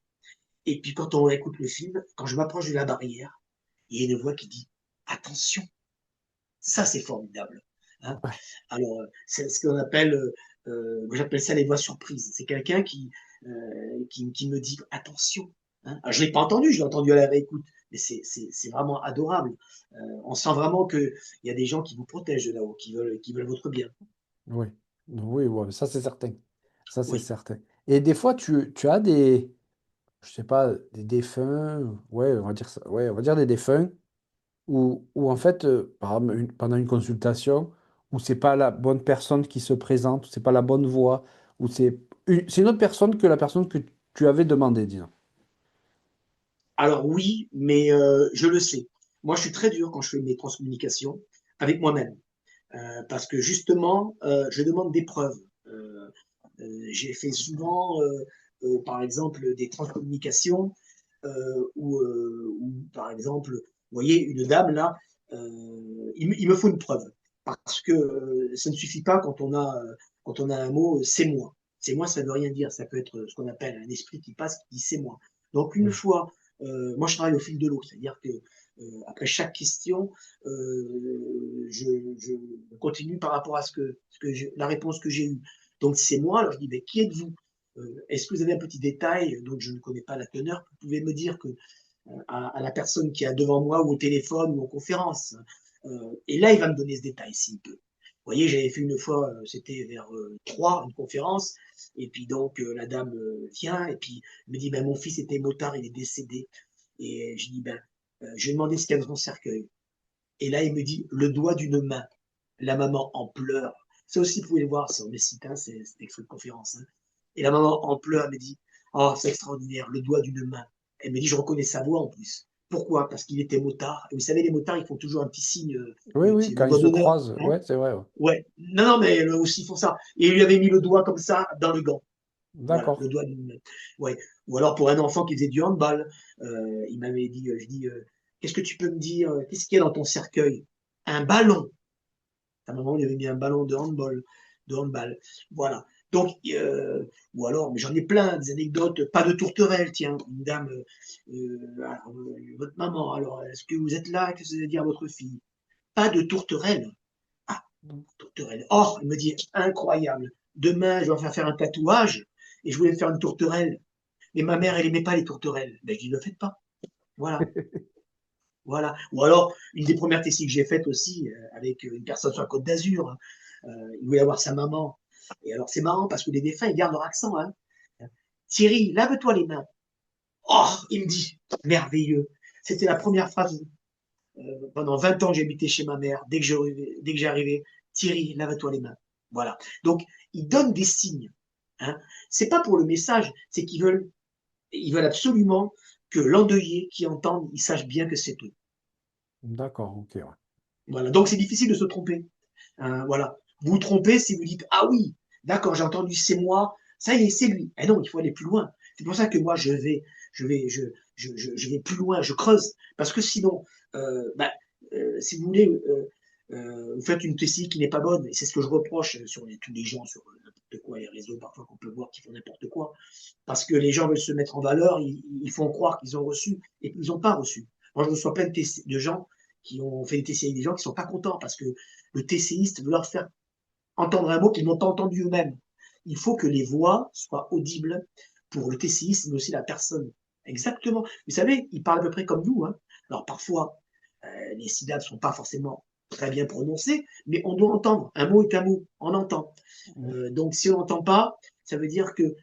Et puis, quand on écoute le film, quand je m'approche de la barrière, il y a une voix qui dit attention, ça, c'est formidable, hein. Ouais. Alors, c'est ce qu'on appelle, moi j'appelle ça les voix surprises. C'est quelqu'un qui me dit attention, hein. Alors, je ne l'ai pas entendu, je l'ai entendu à la réécoute, mais c'est vraiment adorable. On sent vraiment qu'il y a des gens qui vous protègent de là-haut, qui veulent votre bien. Oui. Oui, ouais, ça c'est certain. Ça c'est Oui. certain. Et des fois, tu as je sais pas, des défunts, ouais, on va dire ça, ouais, on va dire des défunts, où en fait, par exemple, pendant une consultation, où c'est pas la bonne personne qui se présente, où c'est pas la bonne voix, où c'est une autre personne que la personne que tu avais demandé, disons. Alors oui, mais je le sais. Moi, je suis très dur quand je fais mes transcommunications avec moi-même. Parce que justement, je demande des preuves. J'ai fait souvent, par exemple, des transcommunications où, par exemple, vous voyez, une dame là, il me faut une preuve. Parce que ça ne suffit pas quand on a un mot, c'est moi. C'est moi, ça ne veut rien dire. Ça peut être ce qu'on appelle un esprit qui passe, qui dit c'est moi. Donc une Oui. fois, moi je travaille au fil de l'eau, c'est-à-dire que après chaque question, je continue par rapport à la réponse que j'ai eue. Donc c'est moi, alors je dis, mais qui êtes-vous? Est-ce que vous avez un petit détail dont je ne connais pas la teneur? Vous pouvez me dire que à la personne qui est devant moi ou au téléphone ou en conférence. Et là, il va me donner ce détail s'il peut. Vous voyez, j'avais fait une fois, c'était vers 3, une conférence, et puis donc la dame vient, et puis me dit, ben, mon fils était motard, il est décédé. Et je dis, ben, je lui ai demandé ce qu'il y a dans son cercueil. Et là, il me dit, le doigt d'une main. La maman en pleurs. Ça aussi, vous pouvez le voir sur mes sites, hein, c'est extrait de conférence. Hein. Et la maman en pleurs me dit, oh, c'est extraordinaire, le doigt d'une main. Elle me dit, je reconnais sa voix en plus. Pourquoi? Parce qu'il était motard. Et vous savez, les motards, ils font toujours un petit signe, Oui, oui, c'est le quand ils doigt se d'honneur. croisent, Hein. ouais, c'est vrai, ouais. Ouais. Non, non, mais eux aussi, ils font ça. Et il lui avait mis le doigt comme ça dans le gant. Voilà, le D'accord. doigt d'une main. Ouais. Ou alors pour un enfant qui faisait du handball, il m'avait dit, je dis, qu'est-ce que tu peux me dire? Qu'est-ce qu'il y a dans ton cercueil? Un ballon. À un moment, il avait mis un ballon de handball. Voilà. Donc, ou alors, mais j'en ai plein, des anecdotes, pas de tourterelle, tiens, une dame, alors, votre maman, alors, est-ce que vous êtes là? Qu'est-ce que vous allez dire à votre fille? Pas de tourterelle. Ah, tourterelle. Oh, elle me dit, incroyable. Demain, je vais faire un tatouage et je voulais me faire une tourterelle. Mais ma mère, elle aimait pas les tourterelles. Ben, je dis, ne le faites pas. Voilà. Voilà. Ou alors, une des premières tessées que j'ai faites aussi, avec une personne sur la Côte d'Azur, hein, il voulait avoir sa maman. Et alors, c'est marrant parce que les défunts, ils gardent leur accent. Hein. Thierry, lave-toi les mains. Oh, il me dit, merveilleux. C'était la première phrase. Pendant 20 ans que j'habitais chez ma mère, dès que j'arrivais, Thierry, lave-toi les mains. Voilà. Donc, ils donnent des signes. Hein. C'est pas pour le message, c'est ils veulent absolument que l'endeuillé qui entende, il sache bien que c'est eux. D'accord, ok, ouais. Voilà. Donc, c'est difficile de se tromper. Voilà. Vous vous trompez si vous dites, ah oui, d'accord, j'ai entendu c'est moi, ça y est, c'est lui. Eh non, il faut aller plus loin. C'est pour ça que moi, je vais plus loin, je creuse. Parce que sinon, bah, si vous voulez, vous faites une tessie qui n'est pas bonne. Et c'est ce que je reproche sur tous les gens, sur n'importe quoi, les réseaux parfois qu'on peut voir qui font n'importe quoi. Parce que les gens veulent se mettre en valeur, ils font croire qu'ils ont reçu et qu'ils n'ont pas reçu. Moi, je reçois plein de gens qui ont fait des TCI avec des gens qui ne sont pas contents parce que le TCiste veut leur faire entendre un mot qu'ils n'ont pas entendu eux-mêmes. Il faut que les voix soient audibles pour le TCiste, mais aussi la personne. Exactement. Vous savez, ils parlent à peu près comme nous. Hein. Alors parfois, les syllabes ne sont pas forcément très bien prononcées, mais on doit entendre. Un mot est un mot, on entend. Mm. Donc si on n'entend pas, ça veut dire que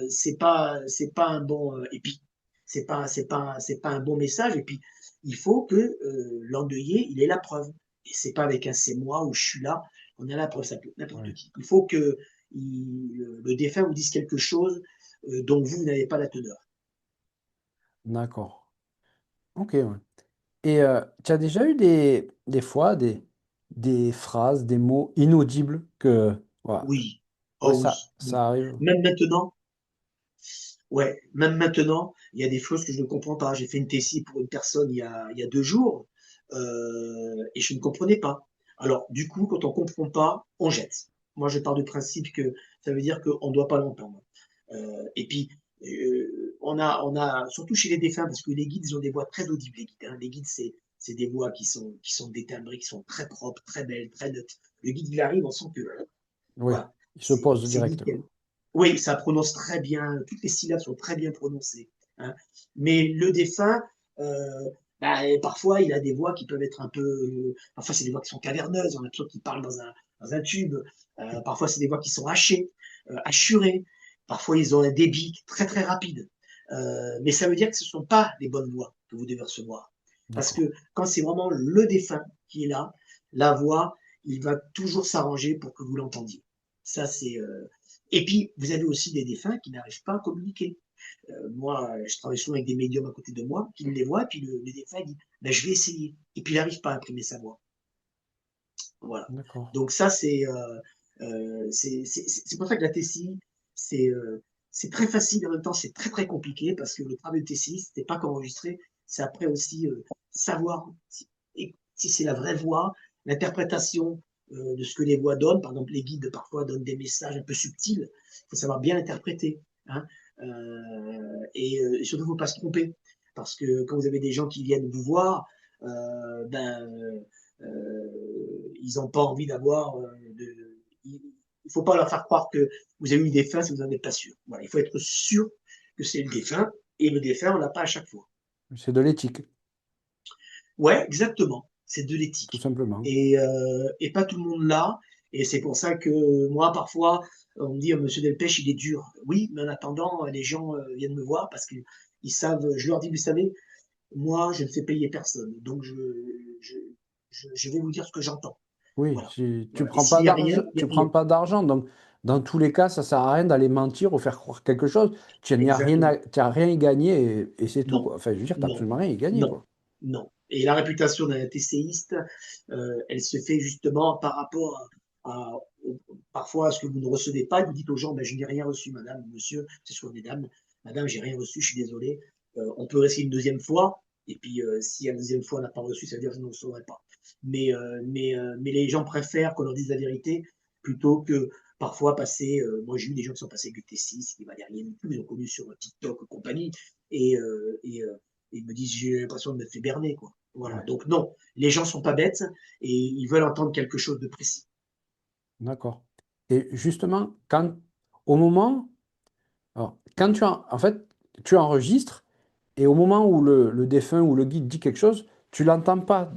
c'est pas un bon et puis c'est pas un bon message et puis il faut que l'endeuillé il ait la preuve et c'est pas avec un c'est moi ou je suis là on a la preuve ça peut être n'importe Ouais. qui il faut que le défunt vous dise quelque chose dont vous n'avez pas la teneur. D'accord. Ok, ouais. Et tu as déjà eu des fois des phrases, des mots inaudibles que, voilà. Oui, Ouais, oh oui, oui. ça arrive. Même maintenant. Ouais, même maintenant, il y a des choses que je ne comprends pas. J'ai fait une tessie pour une personne il y a 2 jours et je ne comprenais pas. Alors, du coup, quand on ne comprend pas, on jette. Moi, je pars du principe que ça veut dire qu'on ne doit pas l'entendre. Et puis, on a, surtout chez les défunts, parce que les guides, ils ont des voix très audibles, les guides. Hein. Les guides, c'est des voix qui sont détimbrées, qui sont très propres, très belles, très neutres. Le guide, il arrive, on sent que, Oui, voilà, il se pose c'est directement. nickel. Oui, ça prononce très bien, toutes les syllabes sont très bien prononcées. Hein. Mais le défunt, bah, parfois, il a des voix qui peuvent être un peu. Parfois, c'est des voix qui sont caverneuses, on a l'impression qu'il parle dans un tube. Parfois, c'est des voix qui sont hachées, hachurées. Parfois, ils ont un débit très, très rapide. Mais ça veut dire que ce ne sont pas les bonnes voix que vous devez recevoir. Parce D'accord. que quand c'est vraiment le défunt qui est là, la voix, il va toujours s'arranger pour que vous l'entendiez. Ça, c'est. Et puis, vous avez aussi des défunts qui n'arrivent pas à communiquer. Moi, je travaille souvent avec des médiums à côté de moi qui me les voient, puis le défunt dit ben, je vais essayer. Et puis, il n'arrive pas à imprimer sa voix. Voilà. D'accord. Donc, ça, c'est pour ça que la TCI, c'est c'est très facile, en même temps, c'est très, très compliqué parce que le travail de TCI, c'était pas qu'enregistrer, c'est après aussi savoir si c'est la vraie voix, l'interprétation de ce que les voix donnent. Par exemple, les guides parfois donnent des messages un peu subtils. Il faut savoir bien interpréter. Hein. Et surtout, il ne faut pas se tromper. Parce que quand vous avez des gens qui viennent vous voir, ben, ils n'ont pas envie d'avoir il ne faut pas leur faire croire que vous avez eu des fins si vous n'en êtes pas sûr. Voilà, il faut être sûr que c'est le défunt, et le défunt, on l'a pas à chaque fois. C'est de l'éthique, Ouais, exactement. C'est de tout l'éthique. simplement. Et pas tout le monde l'a. Et c'est pour ça que moi, parfois, on me dit, Monsieur Delpech, il est dur. Oui, mais en attendant, les gens viennent me voir parce qu'ils savent, je leur dis, vous savez, moi, je ne fais payer personne. Donc, je, je vais vous dire ce que j'entends. Oui, Voilà. si tu Voilà. Et prends pas s'il n'y a rien, d'argent, il tu n'y a prends rien. pas d'argent, donc dans tous les cas, ça sert à rien d'aller mentir ou faire croire quelque chose. Tu n'y as rien Exactement. tu as rien à y gagner et c'est tout, Non, quoi. Enfin, je veux dire, tu n'as non, absolument rien à y gagner, non, quoi. non. Et la réputation d'un TCiste, elle se fait justement par rapport parfois à ce que vous ne recevez pas. Vous dites aux gens, ben, je n'ai rien reçu, madame, monsieur, c'est souvent des dames, madame, j'ai rien reçu, je suis désolé. On peut essayer une deuxième fois, et puis si la deuxième fois on n'a pas reçu, ça veut dire que je ne recevrai pas. Mais les gens préfèrent qu'on leur dise la vérité plutôt que parfois passer. Moi, j'ai eu des gens qui sont passés avec du T6, qui ne valaient rien du tout, ils ont connu sur TikTok et compagnie, et, euh, et, euh, et ils me disent j'ai l'impression de me faire berner, quoi. Voilà. Ouais, Donc non, les gens sont pas bêtes et ils veulent entendre quelque chose de précis. d'accord. Et justement, au moment, alors, quand en fait, tu enregistres et au moment où le défunt ou le guide dit quelque chose, tu l'entends pas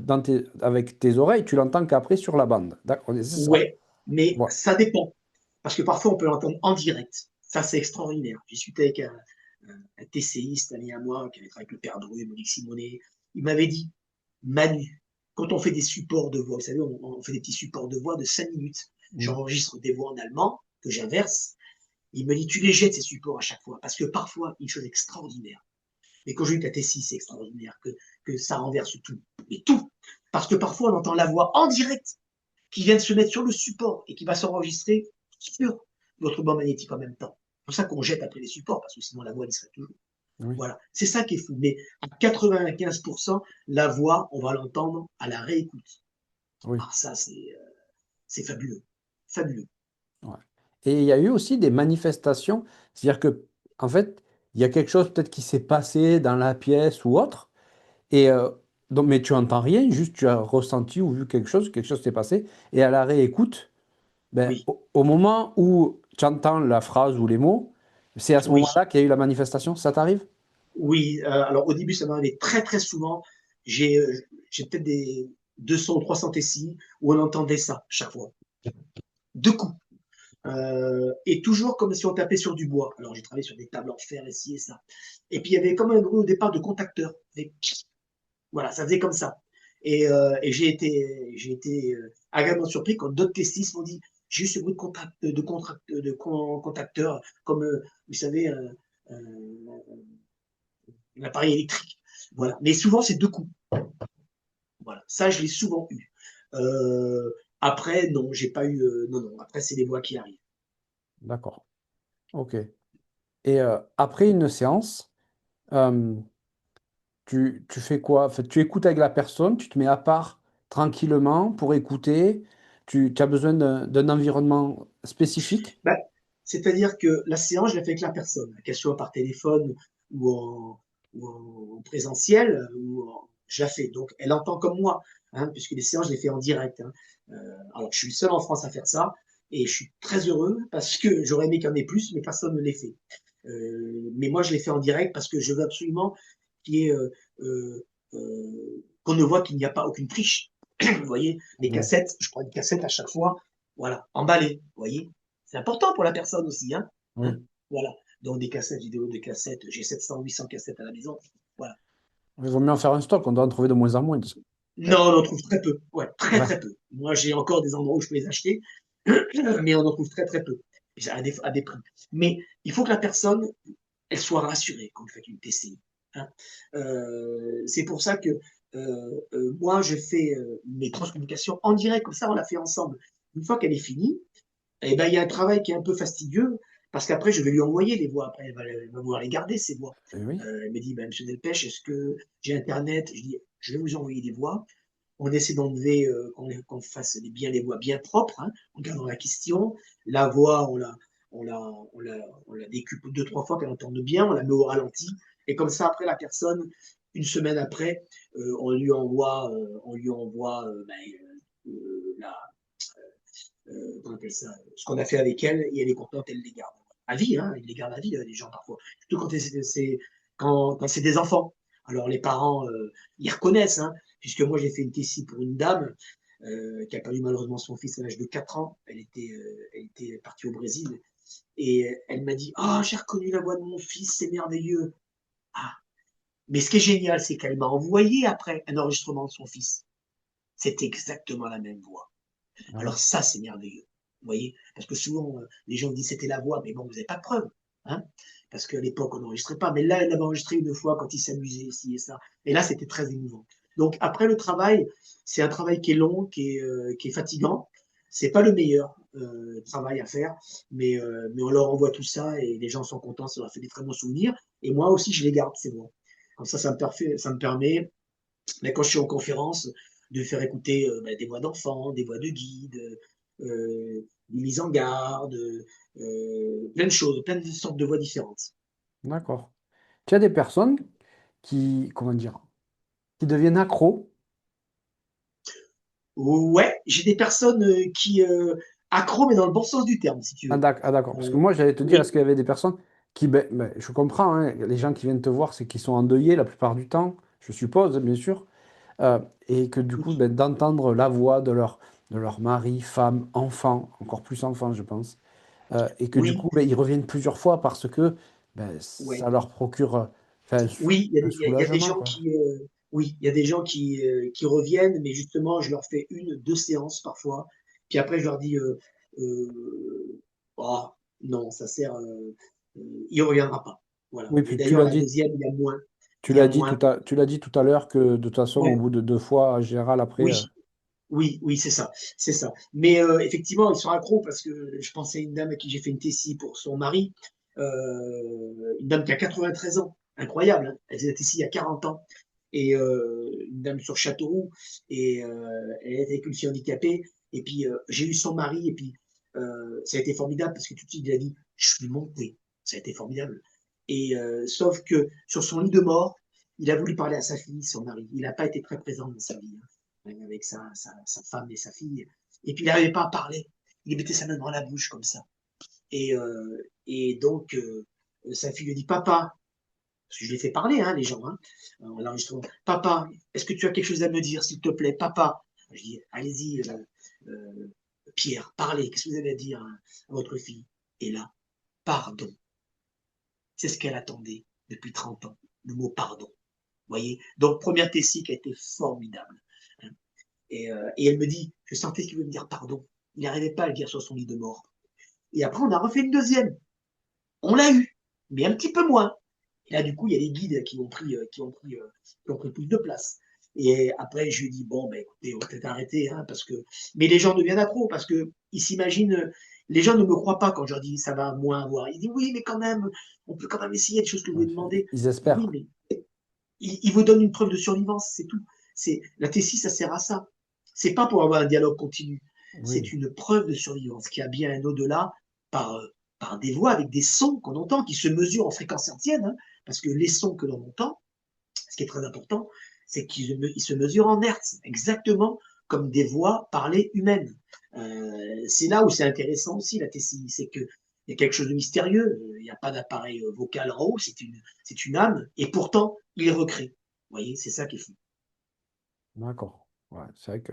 avec tes oreilles, tu l'entends qu'après sur la bande. D'accord, c'est ça. Ouais, mais Ouais. ça dépend. Parce que parfois, on peut l'entendre en direct. Ça, c'est extraordinaire. J'ai discuté avec un TCiste, un ami à moi, qui avait travaillé avec le père Dru, Monique Simonet. Il m'avait dit, Manu, quand on fait des supports de voix, vous savez, on fait des petits supports de voix de 5 minutes. Mm. J'enregistre des voix en allemand que j'inverse. Il me dit, tu les jettes ces supports à chaque fois. Parce que parfois, une chose extraordinaire. Mais quand je dis que la T6, c'est extraordinaire, que ça renverse tout. Et tout. Parce que parfois, on entend la voix en direct qui vient de se mettre sur le support et qui va s'enregistrer sur votre bande magnétique en même temps. C'est pour ça qu'on jette après les supports, parce que sinon la voix elle serait toujours. Oui, Voilà, c'est ça qui est fou. Mais à 95%, la voix, on va l'entendre à la réécoute. oui. Ah, ça, c'est fabuleux. Fabuleux. Ouais. Et il y a eu aussi des manifestations, c'est-à-dire que, en fait, il y a quelque chose peut-être qui s'est passé dans la pièce ou autre, et donc, mais tu entends rien, juste tu as ressenti ou vu quelque chose s'est passé, et à la réécoute, ben, Oui, au moment où tu entends la phrase ou les mots, c'est à ce oui, moment-là qu'il y a eu la manifestation, ça t'arrive? oui. Alors au début, ça m'arrivait très très souvent. J'ai j'ai peut-être des 200 ou 300 TCI où on entendait ça chaque fois. Deux coups. Et toujours comme si on tapait sur du bois. Alors j'ai travaillé sur des tables en fer, ici et ça. Et puis il y avait comme un bruit au départ de contacteur. Voilà, ça faisait comme ça. Et j'ai été agréablement surpris quand d'autres testistes m'ont dit j'ai eu ce bruit de contacteur, comme vous savez, un appareil électrique. Oui. Voilà. Mais souvent, c'est deux coups. Voilà. Ça, je l'ai souvent eu. Euh, Après, non, j'ai pas eu. Non, non. Après, c'est les voix qui arrivent. D'accord. Ok. Et après une séance, euh, tu fais quoi? En fait, tu écoutes avec la personne, tu te mets à part tranquillement pour écouter. Tu as besoin d'un environnement spécifique. Bah, c'est-à-dire que la séance, je l'ai fait avec la personne, qu'elle soit par téléphone ou en présentiel, je la fais. Donc, elle entend comme moi, hein, puisque les séances, je les fais en direct. Hein. Alors, je suis le seul en France à faire ça, et je suis très heureux parce que j'aurais aimé qu'il y en ait plus, mais personne ne les fait. Mais moi, je les fais en direct parce que je veux absolument qu'il y ait, qu'on ne voit qu'il n'y a pas aucune triche. Vous voyez, les Oui. cassettes, je prends une cassette à chaque fois, voilà, emballée, vous voyez. C'est important pour la personne aussi, hein, hein, Oui. voilà. donc des cassettes vidéo, des cassettes. J'ai 700, 800 cassettes à la maison. Voilà. Il vaut mieux en faire un stock, on doit en trouver de moins en moins. Non, on en trouve très peu. Ouais, très Ouais, très peu. Moi, j'ai encore des endroits où je peux les acheter, mais on en trouve très très peu à des prix. Mais il faut que la personne, elle soit rassurée quand vous faites une TCI. Hein. C'est pour ça que moi, je fais mes transcommunications en direct, comme ça, on l'a fait ensemble. Une fois qu'elle est finie, eh ben, il y a un travail qui est un peu fastidieux, parce qu'après, je vais lui envoyer les voix. Après, elle va vouloir les garder, ces voix. oui. Elle me dit, ben, Monsieur Delpech, est-ce que j'ai Internet? Je dis, je vais vous envoyer des voix. On essaie d'enlever, qu'on fasse bien les voix bien propres, hein, en gardant la question. La voix, on la décupe deux, trois fois qu'elle entende bien, on la met au ralenti. Et comme ça, après, la personne, une semaine après, on lui envoie la, on appelle ça, ce qu'on a fait avec elle, et elle est contente, elle les garde. À vie, hein, ils les gardent à vie, les gens parfois. Surtout quand c'est des enfants. Alors les parents, ils reconnaissent, hein, puisque moi j'ai fait une tessie pour une dame qui a perdu malheureusement son fils à l'âge de 4 ans. Elle était partie au Brésil. Et elle m'a dit, ah, oh, j'ai reconnu la voix de mon fils, c'est merveilleux. Ah. Mais ce qui est génial, c'est qu'elle m'a envoyé après un enregistrement de son fils. C'est exactement la même voix. Ah Alors oui. ça, c'est merveilleux. Vous voyez? Parce que souvent, les gens disent c'était la voix, mais bon, vous n'avez pas de preuve. Hein? Parce qu'à l'époque, on n'enregistrait pas. Mais là, elle l'avait enregistré une fois quand il s'amusait, ci et ça. Et là, c'était très émouvant. Donc après le travail, c'est un travail qui est long, qui est fatigant. C'est pas le meilleur travail à faire, mais on leur envoie tout ça et les gens sont contents, ça leur fait des très bons souvenirs. Et moi aussi, je les garde, c'est bon. Comme ça me permet mais quand je suis en conférence, de faire écouter des voix d'enfants, des voix de guides, des mises en garde, plein de choses, plein de sortes de voix différentes. D'accord. Tu as des personnes qui, comment dire, qui deviennent accros. Ouais, j'ai des personnes qui accro, mais dans le bon sens du terme, si tu veux. Ah, d'accord. Parce que Euh, moi, j'allais te dire, est-ce oui, qu'il y avait des personnes qui, je comprends, hein, les gens qui viennent te voir, c'est qu'ils sont endeuillés la plupart du temps, je suppose, bien sûr, et que du coup, oui, d'entendre la voix de leur mari, femme, enfant, encore plus enfant, je pense, et que du oui, coup, ils reviennent plusieurs fois parce que ouais. ça leur procure enfin, Oui, un il y a des soulagement, gens quoi. oui, il y a des gens qui reviennent, mais justement, je leur fais une, deux séances parfois. Puis après, je leur dis, oh, non, ça sert, il reviendra pas. Voilà. Oui, Et puis d'ailleurs, la deuxième, tu il y a l'as dit moins. tu l'as dit tout à l'heure que de toute façon, au Ouais, bout de deux fois, en général, après, oui, oui, oui, c'est ça, c'est ça. Mais effectivement, ils sont accros parce que je pensais à une dame à qui j'ai fait une tessie pour son mari, une dame qui a 93 ans, incroyable, hein. Elle faisait la tessie il y a 40 ans, et une dame sur Châteauroux, et elle était avec une fille handicapée, et puis j'ai eu son mari, et puis ça a été formidable parce que tout de suite il a dit, je suis monté, ça a été formidable. Et sauf que sur son lit de mort, il a voulu parler à sa fille, son mari, il n'a pas été très présent dans sa vie, hein, avec sa femme et sa fille. Et puis il n'arrivait pas à parler. Il mettait sa main dans la bouche comme ça. Et donc, sa fille lui dit, papa, parce que je l'ai fait parler, hein, les gens, hein, en l'enregistrement, papa, est-ce que tu as quelque chose à me dire, s'il te plaît, papa? Je dis, allez-y, Pierre, parlez, qu'est-ce que vous avez à dire à votre fille? Et là, pardon. C'est ce qu'elle attendait depuis 30 ans, le mot pardon. Vous voyez? Donc, première tessie qui a été formidable. Hein. Et elle me dit, je sentais qu'il voulait me dire pardon. Il n'arrivait pas à le dire sur son lit de mort. Et après, on a refait une deuxième. On l'a eu, mais un petit peu moins. Et là, du coup, il y a des guides qui ont pris plus de place. Et après, je lui ai dit, bon, ben, écoutez, on va peut-être arrêter, hein, parce que. Mais les gens deviennent accros, parce que ils s'imaginent. Les gens ne me croient pas quand je leur dis ça va moins avoir. Ils disent oui, mais quand même, on peut quand même essayer des choses que vous Ouais, lui demandez. ils Oui, espèrent. mais il vous donne une preuve de survivance, c'est tout. La Tessie, ça sert à ça. C'est pas pour avoir un dialogue continu. C'est Oui, une preuve de survivance qui a bien un au-delà par, par des voix avec des sons qu'on entend qui se mesurent en fréquence hertzienne, hein, parce que les sons que l'on entend, ce qui est très important, c'est qu'ils se mesurent en hertz, exactement comme des voix parlées humaines. C'est là où c'est intéressant aussi la Tessie, c'est que il y a quelque chose de mystérieux, il n'y a pas d'appareil vocal en haut, c'est une âme, et pourtant, il recrée. Vous voyez, c'est ça qui est fou. d'accord. Ouais, c'est vrai que.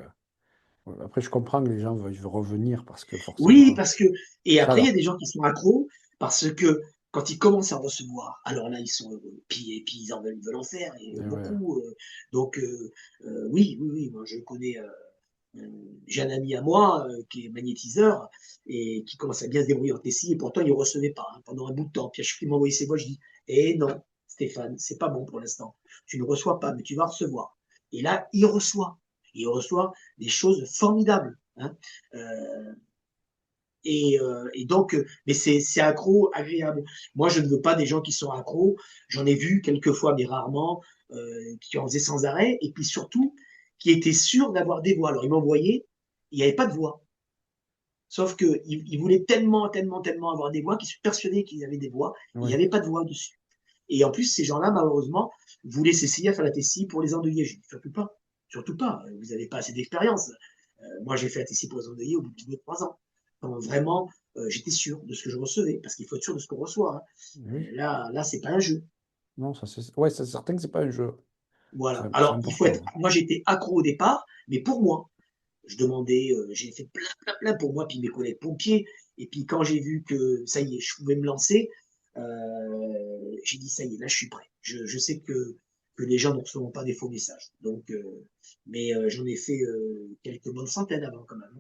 Ouais, après, je comprends que les gens veulent revenir parce que Oui, forcément, parce que, et ça après, il y a leur. des gens qui sont accros parce que Quand ils commencent à recevoir, alors là, ils sont heureux. Et puis ils veulent en faire, et Et ouais. beaucoup. Donc, oui, oui, oui, moi je connais. J'ai un ami à moi qui est magnétiseur et qui commence à bien se débrouiller en Tessie, et pourtant il ne recevait pas, hein, pendant un bout de temps. Puis à chaque fois qu'il m'envoyait ses voix, je dis, eh non, Stéphane, c'est pas bon pour l'instant. Tu ne reçois pas, mais tu vas recevoir. Et là, il reçoit. Il reçoit des choses formidables, hein. Euh, et donc, mais c'est accro, agréable. Moi, je ne veux pas des gens qui sont accros. J'en ai vu quelques fois, mais rarement, qui en faisaient sans arrêt, et puis surtout, qui étaient sûrs d'avoir des voix. Alors, ils m'envoyaient, il n'y avait pas de voix. Sauf qu'ils voulaient tellement, tellement, tellement avoir des voix qu'ils sont persuadés qu'ils avaient des voix. Il n'y Oui. avait pas de voix dessus. Et en plus, ces gens-là, malheureusement, voulaient s'essayer à faire la tessie pour les endeuillés. Je dis, surtout pas. Surtout pas. Vous n'avez pas assez d'expérience. Moi, j'ai fait la tessie pour les endeuillés au bout de 3 ans. Quand vraiment, j'étais sûr de ce que je recevais, parce qu'il faut être sûr de ce qu'on reçoit, hein. Oui. Là, c'est pas un jeu. Non, ça c'est. Ouais, c'est certain que c'est pas un jeu. Voilà. C'est Alors, il faut important. être. Moi, j'étais accro au départ, mais pour moi. Je demandais, j'ai fait plein, plein, plein pour moi, puis mes collègues pompiers. Et puis quand j'ai vu que ça y est, je pouvais me lancer, j'ai dit ça y est, là je suis prêt. Je sais que les gens ne recevront pas des faux messages. Donc, mais j'en ai fait quelques bonnes centaines avant quand même.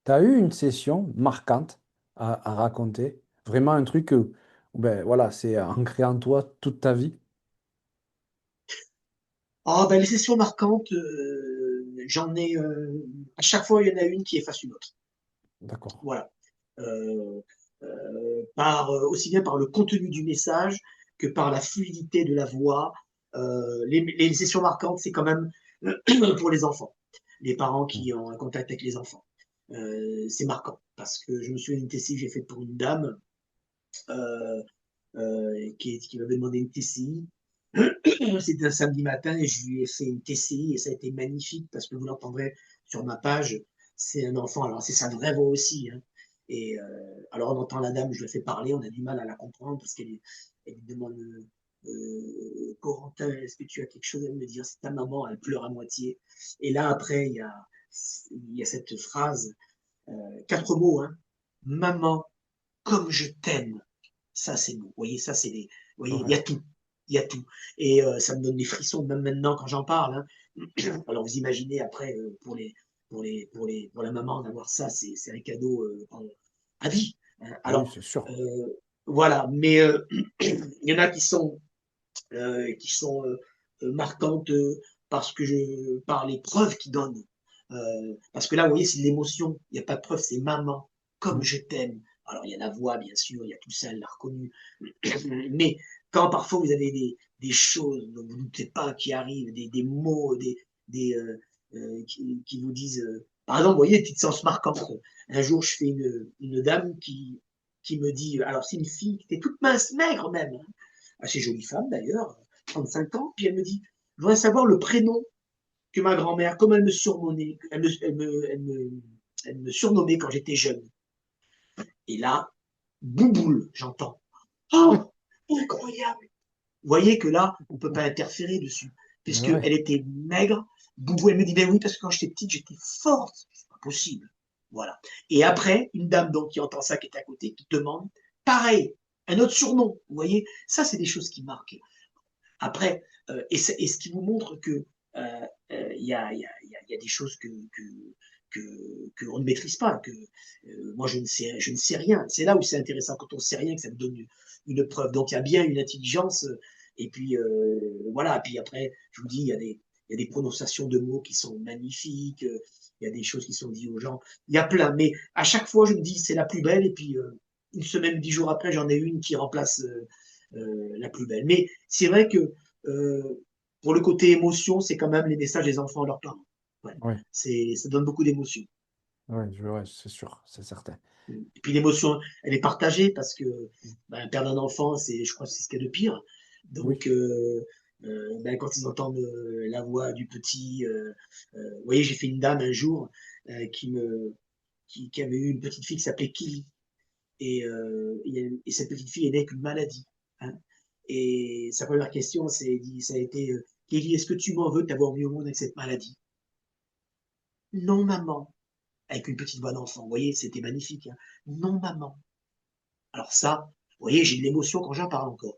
Tu as eu une session marquante à raconter, vraiment un truc ben, voilà, c'est ancré en toi toute ta vie. Ah ben les sessions marquantes, j'en ai à chaque fois il y en a une qui efface une autre. D'accord. Voilà. Euh, Aussi bien par le contenu du message que par la fluidité de la voix. Les sessions marquantes, c'est quand même pour les enfants, les parents Mm. qui ont un contact avec les enfants. C'est marquant parce que je me souviens d'une TCI que j'ai faite pour une dame euh, qui m'avait demandé une TCI. C'était un samedi matin et je lui ai fait une TCI et ça a été magnifique parce que vous l'entendrez sur ma page. C'est un enfant, alors c'est sa vraie voix aussi, hein. Et alors on entend la dame, je la fais parler, on a du mal à la comprendre parce elle lui demande Corentin, est-ce que tu as quelque chose à me dire? C'est ta maman, elle pleure à moitié. Et là après, il y a cette phrase, 4 mots, hein. Maman, comme je t'aime. Ça, c'est beau. Vous voyez, ça, c'est des. Vous voyez, il y Ouais. a tout. Il y a tout. Et ça me donne des frissons, même maintenant, quand j'en parle, hein. Alors, vous imaginez après, pour la maman, d'avoir ça, c'est un cadeau à vie, hein. Ah oui, Alors, c'est sûr. voilà. Mais il y en a qui sont marquantes par les preuves qu'ils donnent. Parce que là, vous voyez, c'est de l'émotion. Il n'y a pas de preuve, c'est maman, comme Mm. je t'aime. Alors, il y a la voix, bien sûr, il y a tout ça, elle l'a reconnu. Mais quand parfois vous avez des choses dont vous ne doutez pas qui arrivent, des mots, qui vous disent. Par exemple, vous voyez, petite sens marquante. Un jour, je fais une dame qui me dit. Alors, c'est une fille qui était toute mince, maigre même, hein, assez jolie femme d'ailleurs, 35 ans, puis elle me dit, je voudrais savoir le prénom que ma grand-mère, comme elle me surnommait, elle me surnommait quand j'étais jeune. Et là, bouboule, j'entends. Oh, incroyable! Vous voyez que là, on ne peut pas interférer dessus, Mais ouais. puisqu'elle était maigre. Boubou, elle me dit, ben oui, parce que quand j'étais petite, j'étais forte. C'est pas possible. Voilà. Et après, une dame donc qui entend ça, qui est à côté, qui demande, pareil, un autre surnom. Vous voyez, ça, c'est des choses qui marquent. Après, et ce qui vous montre que il y a des choses que on ne maîtrise pas, que moi je ne sais rien. C'est là où c'est intéressant quand on ne sait rien, que ça me donne une preuve. Donc il y a bien une intelligence, et puis voilà. Puis après, je vous dis, il y a des prononciations de mots qui sont magnifiques, il y a des choses qui sont dites aux gens. Il y a plein, mais à chaque fois, je me dis c'est la plus belle, et puis une semaine, 10 jours après, j'en ai une qui remplace la plus belle. Mais c'est vrai que pour le côté émotion, c'est quand même les messages des enfants à leurs parents. Ouais. Ouais. Ça donne beaucoup d'émotions. Ouais, ouais, c'est sûr, c'est certain. Et puis l'émotion, elle est partagée parce que ben, perdre un enfant, je crois que c'est ce qu'il y a de pire. Oui. Donc, ben, quand ils entendent la voix du petit, vous voyez, j'ai fait une dame un jour qui avait eu une petite fille qui s'appelait Kili. Et cette petite fille est née avec une maladie, hein. Et sa première question, ça a été Kelly, est-ce que tu m'en veux de t'avoir mis au monde avec cette maladie? Non, maman. Avec une petite voix d'enfant. Vous voyez, c'était magnifique, hein. Non, maman. Alors ça, voyez, j'ai de l'émotion quand j'en parle encore.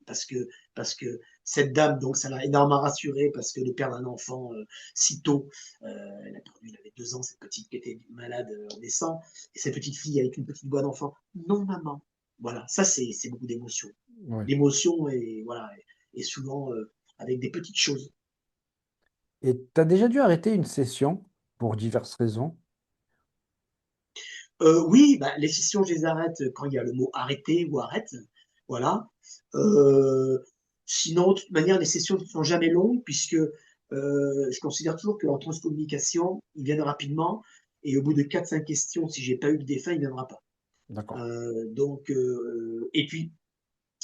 Parce que, parce que cette dame, donc, ça l'a énormément rassurée parce que de perdre un enfant si tôt, elle a perdu, elle avait 2 ans, cette petite qui était malade en naissant, et cette petite fille avec une petite voix d'enfant, non maman. Voilà, ça c'est beaucoup d'émotion. Ouais. L'émotion est, voilà, est souvent avec des petites choses. Et tu as déjà dû arrêter une session pour diverses raisons? Oui, bah, les sessions, je les arrête quand il y a le mot arrêter ou arrête. Voilà. Euh, Sinon, de toute manière, les sessions ne sont jamais longues puisque je considère toujours qu'en transcommunication, ils viennent rapidement et au bout de 4 5 questions, si j'ai pas eu de défunt, il ne viendra pas. D'accord. Et puis,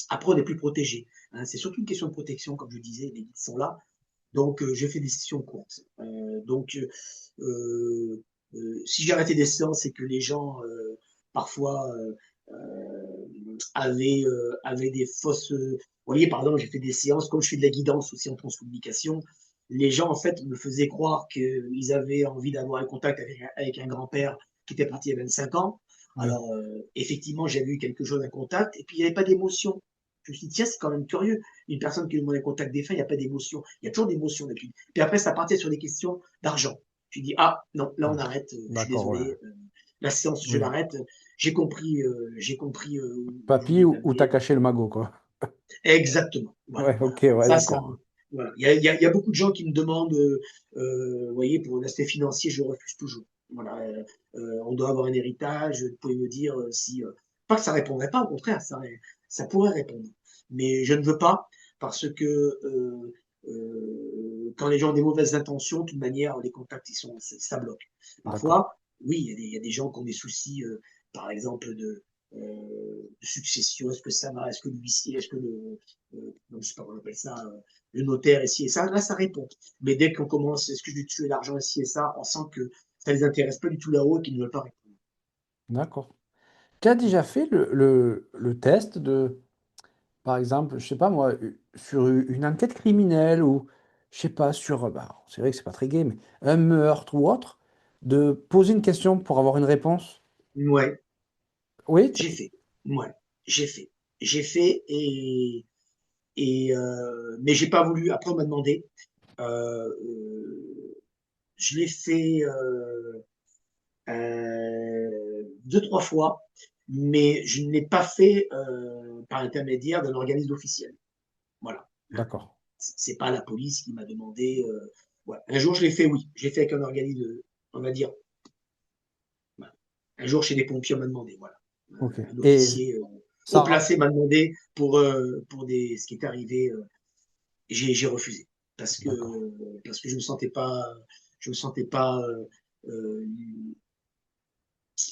après, on est plus protégé, hein. C'est surtout une question de protection, comme je disais, les guides sont là. Donc, je fais des sessions courtes. Si j'ai arrêté des séances, c'est que les gens, parfois, avaient des fausses. Vous voyez, par exemple, j'ai fait des séances, comme je fais de la guidance aussi en transcommunication, les gens, en fait, me faisaient croire qu'ils avaient envie d'avoir un contact avec un grand-père qui était parti il y a 25 ans. Oui. Alors, effectivement, j'avais eu quelque chose, un contact, et puis il n'y avait pas d'émotion. Je me suis dit, tiens, c'est quand même curieux. Une personne qui demande un contact défunt, il n'y a pas d'émotion. Il y a toujours d'émotion depuis. Puis après, ça partait sur des questions d'argent. Je dis, ah, non, là, on Ah, arrête. Je suis d'accord, ouais. désolé. La séance, je Oui. l'arrête. J'ai compris où je Papy, voulais où t'as l'amener. caché le magot, quoi. Exactement. Voilà. Ouais, ok, ouais, Ça, d'accord. voilà. Il y a beaucoup de gens qui me demandent, vous voyez, pour l'aspect financier, je refuse toujours. Voilà. On doit avoir un héritage. Vous pouvez me dire si, pas que ça répondrait pas, au contraire, ça pourrait répondre. Mais je ne veux pas parce que quand les gens ont des mauvaises intentions, de toute manière, les contacts, ça bloque. D'accord. Parfois, oui, il y a des gens qui ont des soucis, par exemple, de succession. Est-ce que ça va? Est-ce que l'huissier, est-ce que non, je sais pas comment on appelle ça, le notaire, ici et ça, là, ça répond. Mais dès qu'on commence, est-ce que je vais tuer l'argent ici et ça, on sent que ça les intéresse pas du tout là-haut et qu'ils ne veulent pas répondre. D'accord. Tu as déjà fait le test de, par exemple, je sais pas moi, sur une enquête criminelle ou, je sais pas, sur, bah, c'est vrai que c'est pas très gai, mais un meurtre ou autre, de poser une question pour avoir une réponse? Ouais, Oui? j'ai fait. Ouais, j'ai fait. J'ai fait mais j'ai pas voulu. Après, on m'a demandé. Je l'ai fait 2 3 fois, mais je ne l'ai pas fait par intermédiaire d'un organisme officiel. Voilà. D'accord. C'est pas la police qui m'a demandé. Ouais. Un jour, je l'ai fait, oui. Je l'ai fait avec un organisme, on va dire. Voilà. Un jour, chez les pompiers, on m'a demandé. Voilà. Ok. Un Et officier haut ça rentre. placé m'a demandé pour ce qui est arrivé. J'ai refusé D'accord. parce que je me sentais pas. Euh,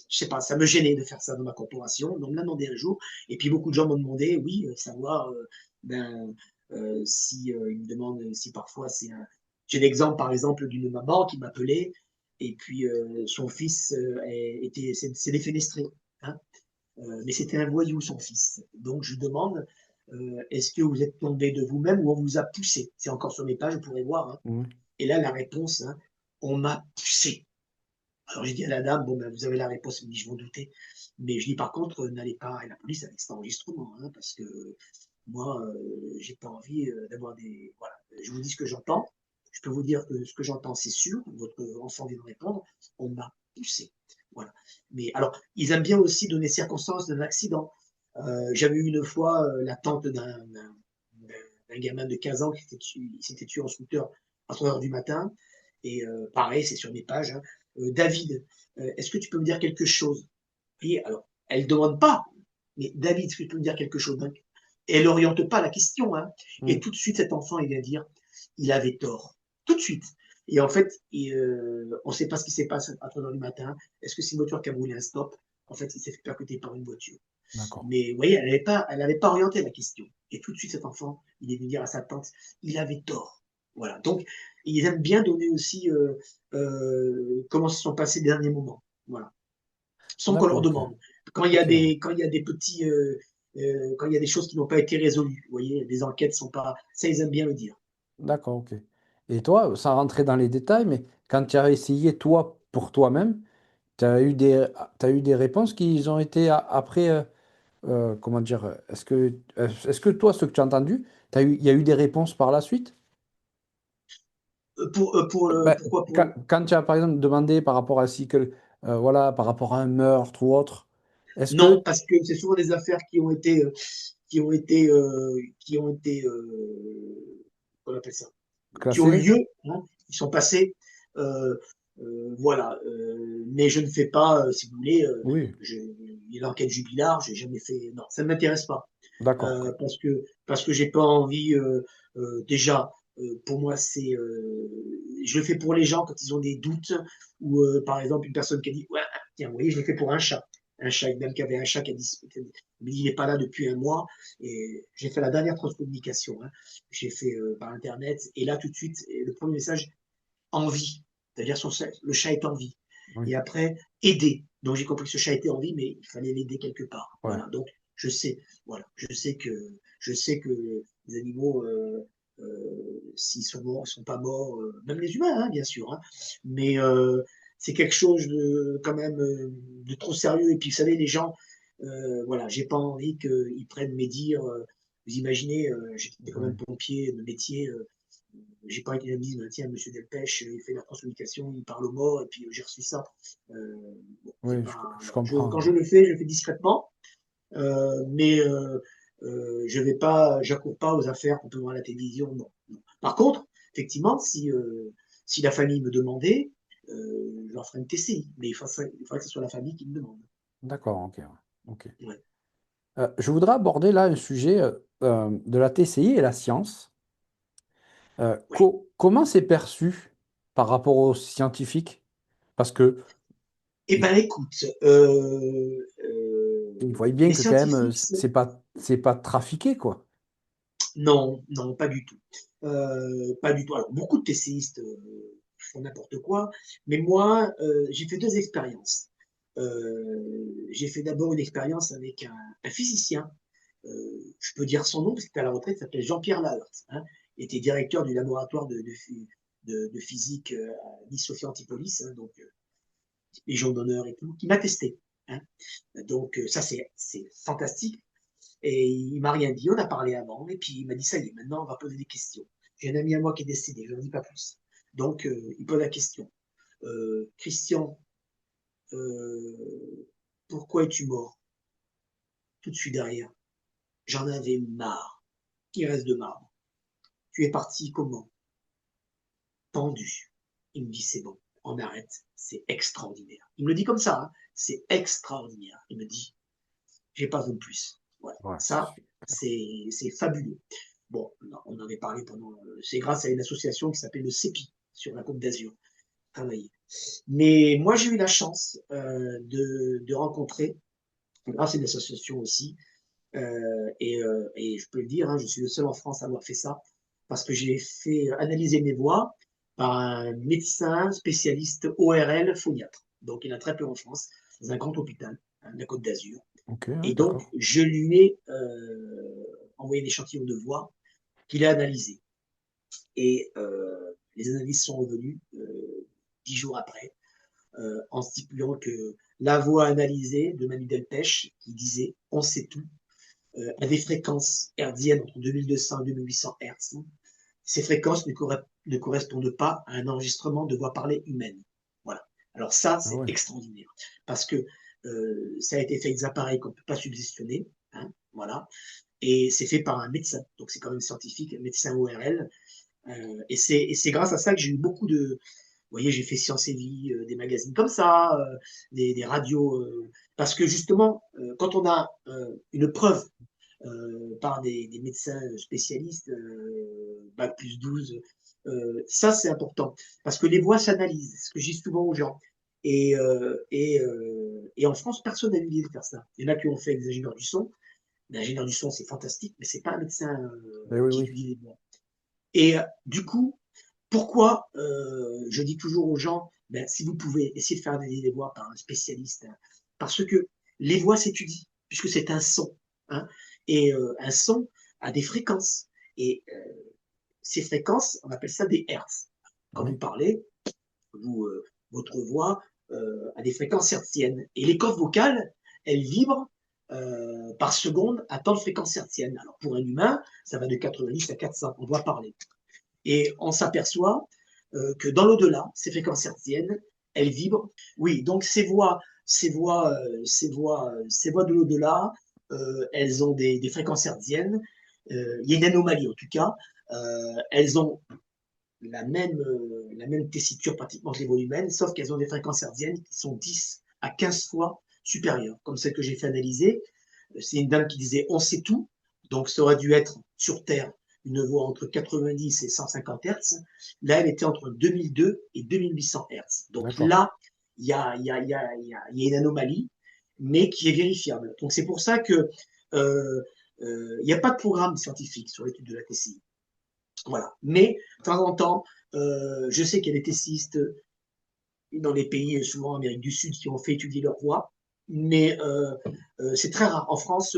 je sais pas, ça me gênait de faire ça dans ma corporation. Donc, on me l'a demandé un jour. Et puis, beaucoup de gens m'ont demandé, oui, savoir ben, si ils me demandent si parfois c'est un. J'ai l'exemple, par exemple, d'une maman qui m'appelait et puis son fils s'est défenestré. Hein. Mais c'était un voyou, son fils. Donc, je lui demande, est-ce que vous êtes tombé de vous-même ou on vous a poussé? C'est encore sur mes pages, vous pourrez voir. Hein. Oui. Et là, la réponse, hein, on m'a poussé. Alors j'ai dit à la dame, bon ben vous avez la réponse, elle me dit je m'en doutais. Mais je dis par contre, n'allez pas à la police avec cet enregistrement, hein, parce que moi, j'ai pas envie d'avoir des. Voilà, je vous dis ce que j'entends. Je peux vous dire que ce que j'entends, c'est sûr. Votre enfant vient de répondre. On m'a poussé. Voilà. Mais alors, ils aiment bien aussi donner circonstances d'un accident. J'avais eu une fois la tante d'un gamin de 15 ans qui s'était tué en scooter à 3 heures du matin. Et pareil, c'est sur mes pages. Hein. David, est-ce que tu peux me dire quelque chose? Et alors, elle ne demande pas, mais David, est-ce que tu peux me dire quelque chose? Donc, et elle n'oriente pas la question. Hein. Et Hmm. tout de suite, cet enfant, il vient dire, il avait tort. Tout de suite. Et en fait, on ne sait pas ce qui s'est passé à 3 heures du matin. Est-ce que c'est une voiture qui a brûlé un stop? En fait, il s'est fait percuter par une voiture. D'accord. Mais vous voyez, elle n'avait pas orienté la question. Et tout de suite, cet enfant, il est venu dire à sa tante, il avait tort. Voilà. Donc, ils aiment bien donner aussi comment se sont passés les derniers moments. Voilà. Sans qu'on D'accord, leur ok. demande. Ok, ouais. Quand il y a des petits, quand il y a des choses qui n'ont pas été résolues, vous voyez, des enquêtes sont pas, ça ils aiment bien le dire. D'accord, ok. Et toi, sans rentrer dans les détails, mais quand tu as essayé toi pour toi-même, tu as eu des réponses qui ont été après comment dire, est-ce que toi, ce que tu as entendu, il y a eu des réponses par la suite? Ben, Pourquoi pour quand tu as par exemple demandé par rapport à si que, voilà, par rapport à un meurtre ou autre, est-ce que Non, parce que c'est souvent des affaires qui ont été, qu'on appelle ça, qui ont eu classé? lieu, hein, qui sont passés, euh, voilà. Mais je ne fais pas, si vous voulez, Oui, il y a l'enquête Jubilard, j'ai jamais fait, non, ça ne m'intéresse pas. d'accord, ok. Parce que j'ai pas envie, déjà, pour moi, je le fais pour les gens quand ils ont des doutes, ou par exemple, une personne qui a dit, ouais, tiens, vous voyez, je l'ai fait pour un chat, même qui avait un chat mais il n'est pas là depuis un mois, et j'ai fait la dernière transcommunication, hein. J'ai fait par Internet, et là, tout de suite, le premier message, en vie, c'est-à-dire le chat est en vie. Oui, Et après, aider. Donc j'ai compris que ce chat était en vie, mais il fallait l'aider quelque part. ouais, Voilà. Donc je sais, voilà, je sais que les animaux, s'ils sont morts, ils sont pas morts, même les humains, hein, bien sûr. Hein, mais c'est quelque chose de quand même de trop sérieux. Et puis vous savez, les gens, voilà, j'ai pas envie qu'ils prennent mes dires. Vous imaginez, j'étais quand même oui, pompier de métier. J'ai pas été dit, tiens, monsieur Delpech, il fait la transcommunication, il parle aux morts, et puis j'ai reçu ça. Bon, c'est oui, pas, je voilà. comprends. Quand je le fais discrètement, mais je vais pas, j'accours pas aux affaires qu'on peut voir à la télévision, non. Non. Par contre, effectivement, si la famille me demandait, je leur ferai une TCI, mais il faudrait que ce soit la famille qui me demande. D'accord, ok, ouais, ok. Ouais. Je voudrais aborder là un sujet de la TCI et la science. Oui. Comment c'est perçu par rapport aux scientifiques? Parce que Eh ils ben, écoute, ils voient bien les que quand même, scientifiques, c'est pas trafiqué, quoi. non, non, pas du tout. Pas du tout. Alors, beaucoup de TCistes font n'importe quoi, mais moi, j'ai fait deux expériences. J'ai fait d'abord une expérience avec un physicien, je peux dire son nom parce qu'il est à la retraite, il s'appelle Jean-Pierre Lahertz, hein. Il était directeur du laboratoire de physique à Nice-Sophia Antipolis, hein, donc Légion d'honneur et tout, qui m'a testé. Hein. Donc ça, c'est fantastique. Et il m'a rien dit, on a parlé avant, et puis il m'a dit, ça y est, maintenant on va poser des questions. J'ai un ami à moi qui est décédé, je n'en dis pas plus. Donc il pose la question. Christian, euh, pourquoi es-tu mort? Tout de suite derrière. J'en avais marre. Qui reste de marbre? Tu es parti comment? Pendu. Il me dit, c'est bon, on arrête, c'est extraordinaire. Il me le dit comme ça, hein, c'est extraordinaire. Il me dit, j'ai pas besoin de plus. Voilà. Ouais, c'est Ça, sûr. c'est fabuleux. Bon, on avait parlé pendant. C'est grâce à une association qui s'appelle le CEPI sur la Côte d'Azur. Travailler. Mais moi, j'ai eu la chance de rencontrer, grâce à une association aussi, et je peux le dire, hein, je suis le seul en France à avoir fait ça, parce que j'ai fait analyser mes voix par un médecin spécialiste ORL phoniatre. Donc, il y en a très peu en France, dans un grand hôpital, hein, de la Côte d'Azur. Ok, ouais, Et donc, d'accord. je lui ai envoyé des échantillons de voix qu'il a analysés. Et les analyses sont revenues 10 jours après, en stipulant que la voix analysée de Manu Delpech, qui disait on sait tout, à des fréquences hertziennes entre 2200 et 2800 Hz, ces fréquences ne correspondent pas à un enregistrement de voix parlée humaine. Voilà. Alors ça, Ah c'est ouais. extraordinaire, parce que ça a été fait avec des appareils qu'on ne peut pas subventionner, hein, voilà, et c'est fait par un médecin, donc c'est quand même scientifique, un médecin ORL, et c'est grâce à ça que j'ai eu beaucoup de, vous voyez, j'ai fait Science et Vie, des magazines comme ça, des radios, parce que justement, quand on a une preuve par des médecins spécialistes, bac plus 12, ça c'est important, parce que les voix s'analysent, c'est ce que je dis souvent aux gens. Et en France, personne n'a eu l'idée de faire ça. Il y en a qui ont fait avec des ingénieurs du son. L'ingénieur du son, c'est fantastique, mais c'est pas un médecin Ben oui, qui oui. étudie les voix. Et du coup, pourquoi je dis toujours aux gens, ben, si vous pouvez essayer de faire analyser les voix par un spécialiste, hein, parce que les voix s'étudient, puisque c'est un son. Hein, et un son a des fréquences. Et ces fréquences, on appelle ça des hertz. Quand vous Oui. parlez, vous, votre voix a des fréquences hertziennes. Et les cordes vocales, elles vibrent par seconde à tant de fréquences hertziennes. Alors pour un humain, ça va de 90 à 400, on doit parler. Et on s'aperçoit que dans l'au-delà, ces fréquences hertziennes, elles vibrent. Oui, donc ces voix de l'au-delà, elles ont des fréquences hertziennes. Il y a une anomalie en tout cas. Elles ont la même tessiture pratiquement que les voix humaines, sauf qu'elles ont des fréquences hertziennes qui sont 10 à 15 fois supérieures, comme celle que j'ai fait analyser. C'est une dame qui disait on sait tout, donc ça aurait dû être sur Terre une voix entre 90 et 150 Hertz. Là, elle était entre 2002 et 2800 Hertz. Donc D'accord. là, il y a une anomalie, mais qui est vérifiable. Donc c'est pour ça que il n'y a pas de programme scientifique sur l'étude de la TCI. Voilà. Mais de temps en temps, je sais qu'il y a des TCistes dans les pays, souvent en Amérique du Sud, qui ont fait étudier leur voix, mais c'est très rare. En France,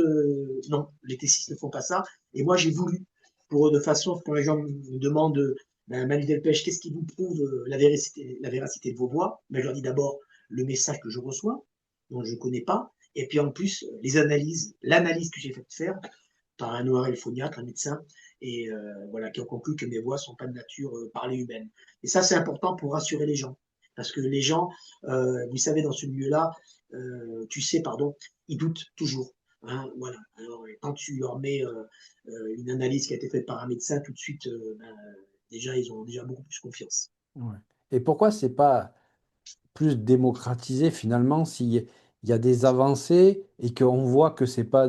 non, les TCistes ne font pas ça. Et moi, j'ai voulu, de façon, quand les gens me demandent, ben, Manu Delpech, qu'est-ce qui vous prouve la véracité de vos voix? Ben, je leur dis d'abord le message que je reçois, dont je ne connais pas, et puis en plus, l'analyse que j'ai fait faire par un ORL phoniatre, un médecin, et voilà, qui ont conclu que mes voix ne sont pas de nature parlée humaine. Et ça, c'est important pour rassurer les gens. Parce que les gens, vous savez, dans ce milieu-là, tu sais, pardon, ils doutent toujours. Hein, voilà. Alors, quand tu leur mets une analyse qui a été faite par un médecin, tout de suite, ben, déjà, ils ont déjà beaucoup plus confiance. Ouais. Et pourquoi c'est pas plus démocratisé finalement s'il y a des avancées et qu'on voit que c'est pas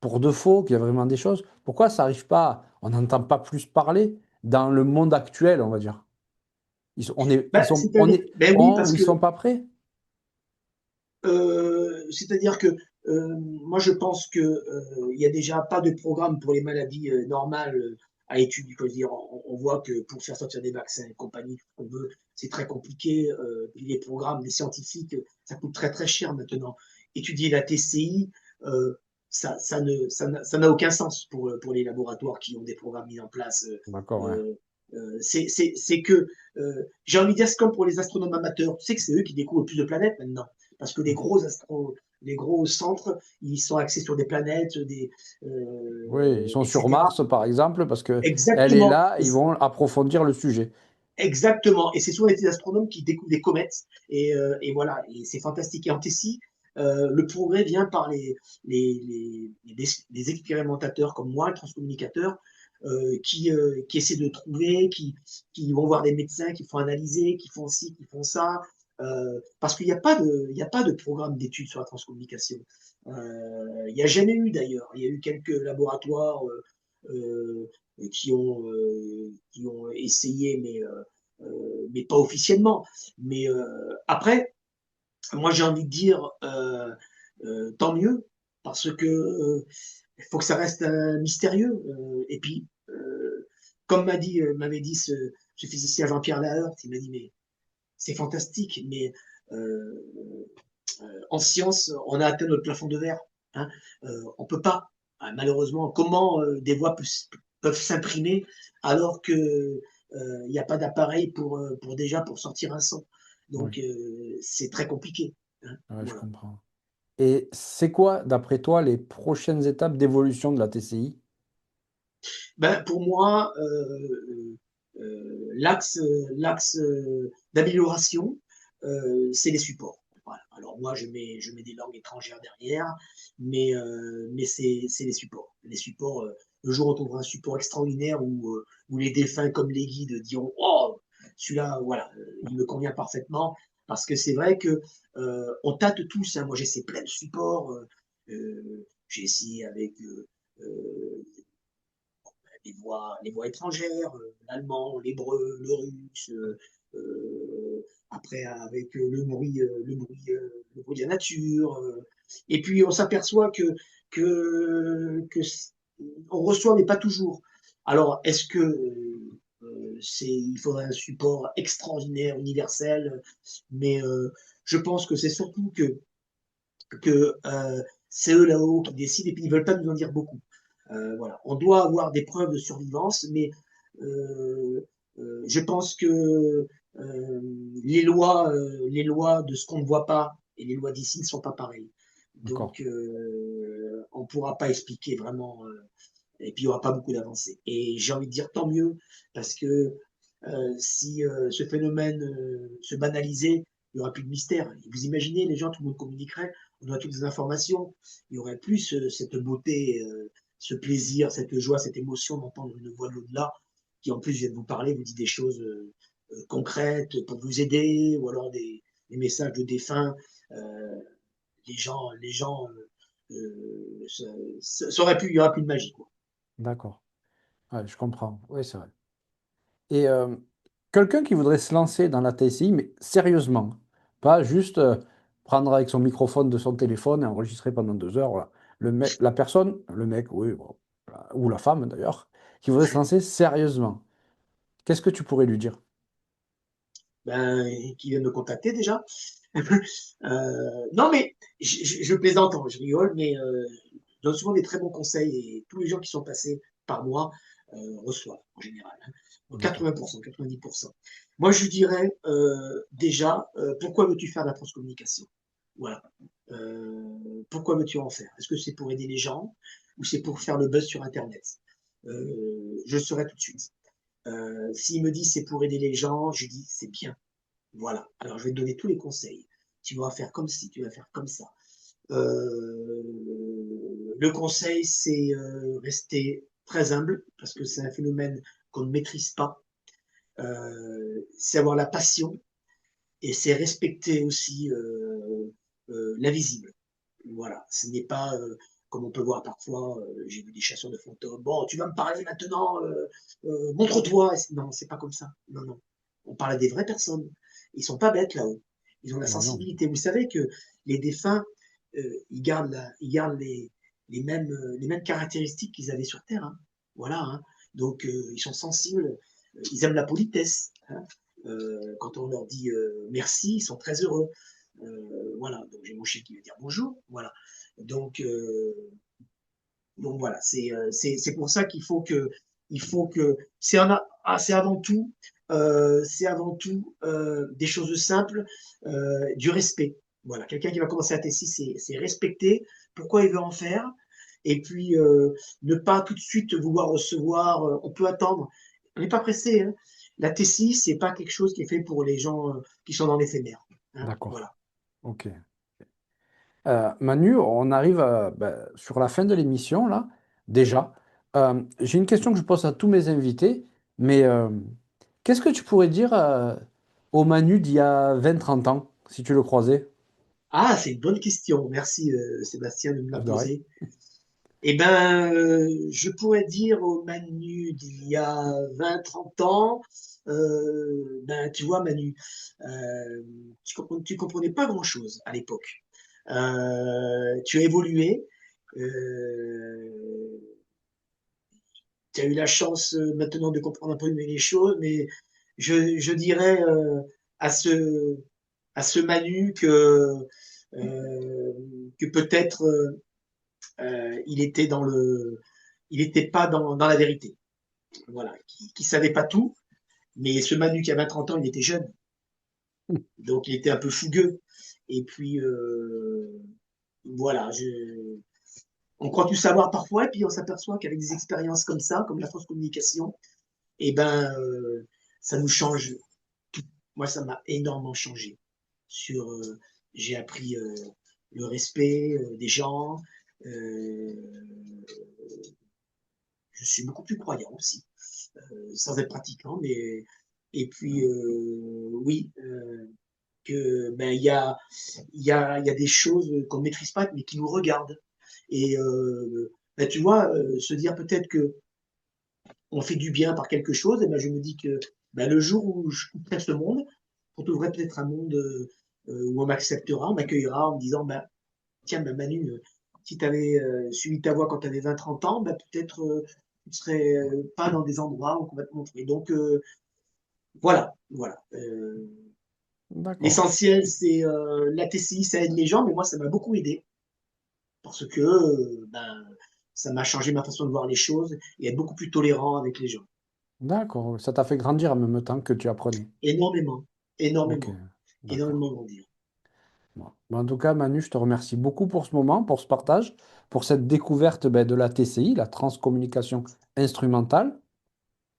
pour de faux, qu'il y a vraiment des choses? Pourquoi ça arrive pas, on n'entend pas plus parler dans le monde actuel, on va dire? Ben, ben oui, Ou parce ils que sont pas prêts? C'est-à-dire que moi, je pense que il y a déjà pas de programme pour les maladies normales à étudier. Je veux dire, on voit que pour faire sortir des vaccins et compagnie, tout ce qu'on veut, c'est très compliqué. Puis les programmes, les scientifiques, ça coûte très très cher maintenant. Étudier la TCI, ça n'a aucun sens pour les laboratoires qui ont des programmes mis en place. D'accord, ouais. Euh, c'est que j'ai envie de dire, c'est comme pour les astronomes amateurs. Tu sais que c'est eux qui découvrent le plus de planètes maintenant. Parce que les gros centres, ils sont axés sur des planètes, Oui, ils sont sur etc. Mars, par exemple, parce que elle est Exactement. là, ils vont approfondir le sujet. Exactement. Et c'est souvent les astronomes qui découvrent des comètes. Et voilà, et c'est fantastique. Et en Tessie, le progrès vient par les expérimentateurs comme moi, les transcommunicateurs, qui essaient de trouver, qui vont voir des médecins, qui font analyser, qui font ci, qui font ça. Parce qu'il n'y a il n'y a pas de programme d'études sur la transcommunication. Il n'y a jamais eu d'ailleurs. Il y a eu quelques laboratoires qui ont essayé, mais pas officiellement. Mais après, moi j'ai envie de dire tant mieux, parce que il faut que ça reste mystérieux. Et puis, comme m'avait dit ce physicien Jean-Pierre Laheurt, il m'a dit mais c'est fantastique, mais en science, on a atteint notre plafond de verre. Hein. On peut pas, malheureusement, comment des voix peuvent s'imprimer alors que il n'y a pas d'appareil pour sortir un son. Oui, Donc c'est très compliqué. Hein. ouais, je Voilà. comprends. Et c'est quoi, d'après toi, les prochaines étapes d'évolution de la TCI? Ben, pour moi, l'axe d'amélioration, c'est les supports. Voilà. Alors moi, je mets des langues étrangères derrière, mais c'est les supports. Les supports, le jour où on trouvera un support extraordinaire où les défunts comme les guides diront «Oh, celui-là, voilà, il me convient parfaitement», parce que c'est vrai que on tâte tous. Hein. Moi, j'ai essayé plein de supports. J'ai essayé avec les voix étrangères, l'allemand, l'hébreu, le russe, après avec le bruit de la nature. Et puis on s'aperçoit que on reçoit, mais pas toujours. Alors, est-ce que il faudrait un support extraordinaire, universel, mais je pense que c'est surtout que c'est eux là-haut qui décident et puis ils ne veulent pas nous en dire beaucoup. Voilà. On doit avoir des preuves de survivance, mais je pense que les lois de ce qu'on ne voit pas et les lois d'ici ne sont pas pareilles. D'accord. Donc, on ne pourra pas expliquer vraiment, et puis il n'y aura pas beaucoup d'avancées. Et j'ai envie de dire tant mieux, parce que si ce phénomène se banalisait, il n'y aura plus de mystère. Et vous imaginez, les gens, tout le monde communiquerait, on aurait toutes les informations, il n'y aurait plus cette beauté, ce plaisir, cette joie, cette émotion d'entendre une voix de l'au-delà qui en plus vient de vous parler, vous dit des choses concrètes pour vous aider, ou alors des messages de défunts. Euh, les gens, ça aurait pu, il n'y aura plus de magie, quoi. D'accord. Ouais, je comprends. Oui, c'est vrai. Et quelqu'un qui voudrait se lancer dans la TCI, mais sérieusement, pas juste prendre avec son microphone de son téléphone et enregistrer pendant 2 heures. Voilà. La personne, le mec, oui, bon, voilà, ou la femme d'ailleurs, qui voudrait se lancer sérieusement, qu'est-ce que tu pourrais lui dire? Ben, qui viennent me contacter déjà. Non, mais je plaisante, hein, je rigole, mais je donne souvent des très bons conseils et tous les gens qui sont passés par moi reçoivent en général. Hein. Donc D'accord. 80%, 90%. Moi, je dirais déjà, pourquoi veux-tu faire de la transcommunication? Voilà. Pourquoi veux-tu en faire? Est-ce que c'est pour aider les gens ou c'est pour faire le buzz sur Internet? Je le saurai tout de suite. S'il me dit c'est pour aider les gens, je dis c'est bien. Voilà. Alors, je vais te donner tous les conseils. Tu vas faire comme ci, tu vas faire comme ça. Le conseil, c'est rester très humble parce que c'est un phénomène qu'on ne maîtrise pas. C'est avoir la passion et c'est respecter aussi l'invisible. Voilà. Ce n'est pas comme on peut voir parfois. J'ai vu des chasseurs de fantômes. Bon, tu vas me parler maintenant. Montre-toi. Non, c'est pas comme ça. Non, non. On parle à des vraies personnes. Ils sont pas bêtes là-haut. Ils ont la Ben non. sensibilité. Vous savez que les défunts, ils gardent les mêmes caractéristiques qu'ils avaient sur Terre. Hein. Voilà. Hein. Donc, ils sont sensibles. Ils aiment la politesse. Hein. Quand on leur dit merci, ils sont très heureux. Voilà. Donc, j'ai mon chien qui veut dire bonjour. Voilà. Donc, voilà, c'est pour ça qu'il faut que c'est avant tout des choses simples, du respect. Voilà, quelqu'un qui va commencer à tester, c'est respecter pourquoi il veut en faire, et puis ne pas tout de suite vouloir recevoir. On peut attendre, on n'est pas pressé. Hein. La Tessie, c'est pas quelque chose qui est fait pour les gens qui sont dans l'éphémère. Hein, D'accord. voilà. Ok. Manu, on arrive sur la fin de l'émission, là, déjà. J'ai une question que je pose à tous mes invités, mais qu'est-ce que tu pourrais dire au Manu d'il y a 20 30 ans, si tu le croisais? Ah, c'est une bonne question. Merci Sébastien de me la De rien. poser. Eh ben, je pourrais dire au Manu d'il y a 20 30 ans, ben, tu vois, Manu, tu comprenais pas grand-chose à l'époque. Tu as évolué, euh, tu as eu la chance maintenant de comprendre un peu mieux les choses, mais je dirais à ce Manu que peut-être il était pas dans la vérité. Voilà, qui savait pas tout, mais ce Manu qui avait 30 ans, il était jeune, donc il était un peu fougueux. Et puis voilà, on croit tout savoir parfois, et puis on s'aperçoit qu'avec des expériences comme ça, comme la fausse communication, eh ben ça nous change. Moi, ça m'a énormément changé. Sur, j'ai appris le respect des gens. euh, je suis beaucoup plus croyant aussi. Sans être pratiquant, mais et puis oui, que ben il y a des choses qu'on ne maîtrise pas, mais qui nous regardent. Et ben, tu vois, se dire peut-être que on fait du bien par quelque chose, et ben je me dis que ben, le jour où je quitterai ce monde, on trouverait peut-être un monde où on m'acceptera, on m'accueillera en me disant ben tiens ben Manu, si tu avais suivi ta voie quand tu avais 20 30 ans, ben, peut-être tu ne serais pas dans des endroits où on va te montrer. Donc voilà, voilà. D'accord. L'essentiel, c'est la TCI, ça aide les gens, mais moi, ça m'a beaucoup aidé parce que ben, ça m'a changé ma façon de voir les choses et être beaucoup plus tolérant avec les gens. D'accord. Ça t'a fait grandir en même temps que tu apprenais. Énormément, Ok. énormément, D'accord. énormément grandir. Bon. En tout cas, Manu, je te remercie beaucoup pour ce moment, pour ce partage, pour cette découverte de la TCI, la transcommunication instrumentale.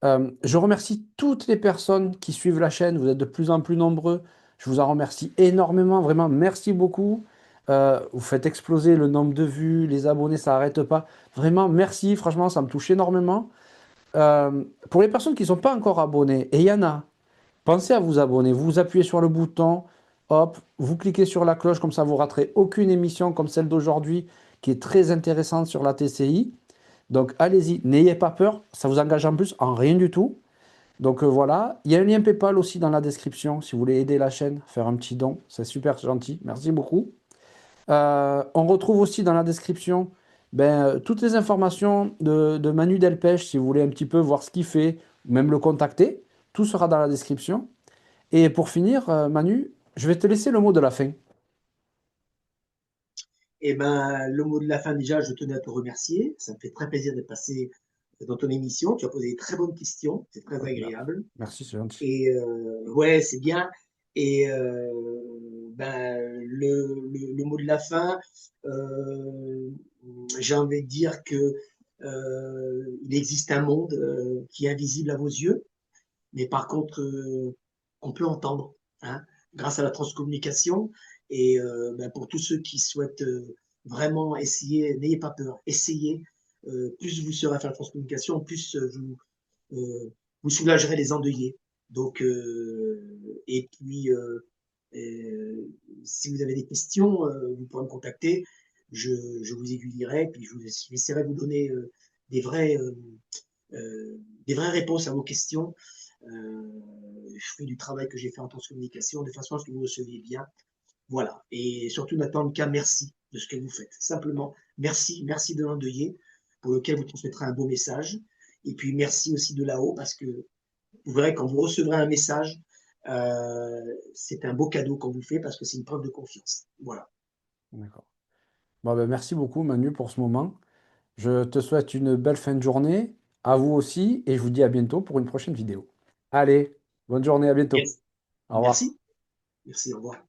Je remercie toutes les personnes qui suivent la chaîne. Vous êtes de plus en plus nombreux. Je vous en remercie énormément. Vraiment, merci beaucoup. Vous faites exploser le nombre de vues, les abonnés, ça n'arrête pas. Vraiment, merci. Franchement, ça me touche énormément. Pour les personnes qui ne sont pas encore abonnées, et il y en a, pensez à vous abonner. Vous appuyez sur le bouton, hop, vous cliquez sur la cloche, comme ça vous raterez aucune émission comme celle d'aujourd'hui, qui est très intéressante sur la TCI. Donc allez-y, n'ayez pas peur, ça vous engage en plus en rien du tout. Donc voilà, il y a un lien PayPal aussi dans la description si vous voulez aider la chaîne, faire un petit don, c'est super gentil, merci beaucoup. On retrouve aussi dans la description toutes les informations de Manu Delpech si vous voulez un petit peu voir ce qu'il fait, même le contacter, tout sera dans la description. Et pour finir, Manu, je vais te laisser le mot de la fin. Et ben, le mot de la fin, déjà, je tenais à te remercier. Ça me fait très plaisir de passer dans ton émission. Tu as posé des très bonnes questions. C'est très agréable. Merci, c'est gentil. Et ouais, c'est bien. Et le mot de la fin, euh, j'ai envie de dire que il existe un monde qui est invisible à vos yeux, mais par contre, on peut entendre, hein, grâce à la transcommunication. Et pour tous ceux qui souhaitent vraiment essayer, n'ayez pas peur, essayez. Plus vous serez à faire la transcommunication, plus vous soulagerez les endeuillés. Donc, et puis, si vous avez des questions, vous pourrez me contacter. Je vous aiguillerai, puis j'essaierai de vous donner des vrais, euh, des vraies réponses à vos questions. Je fais du travail que j'ai fait en transcommunication de façon à ce que vous receviez bien. Voilà. Et surtout, Nathan, cas, merci de ce que vous faites. Simplement, merci, merci de l'endeuillé pour lequel vous transmettrez un beau message. Et puis, merci aussi de là-haut parce que vous verrez, quand vous recevrez un message, c'est un beau cadeau qu'on vous fait parce que c'est une preuve de confiance. Voilà. D'accord. Bon, merci beaucoup, Manu, pour ce moment. Je te souhaite une belle fin de journée, à vous aussi, et je vous dis à bientôt pour une prochaine vidéo. Allez, bonne journée, à bientôt. Yes. Au revoir. Merci. Merci. Au revoir.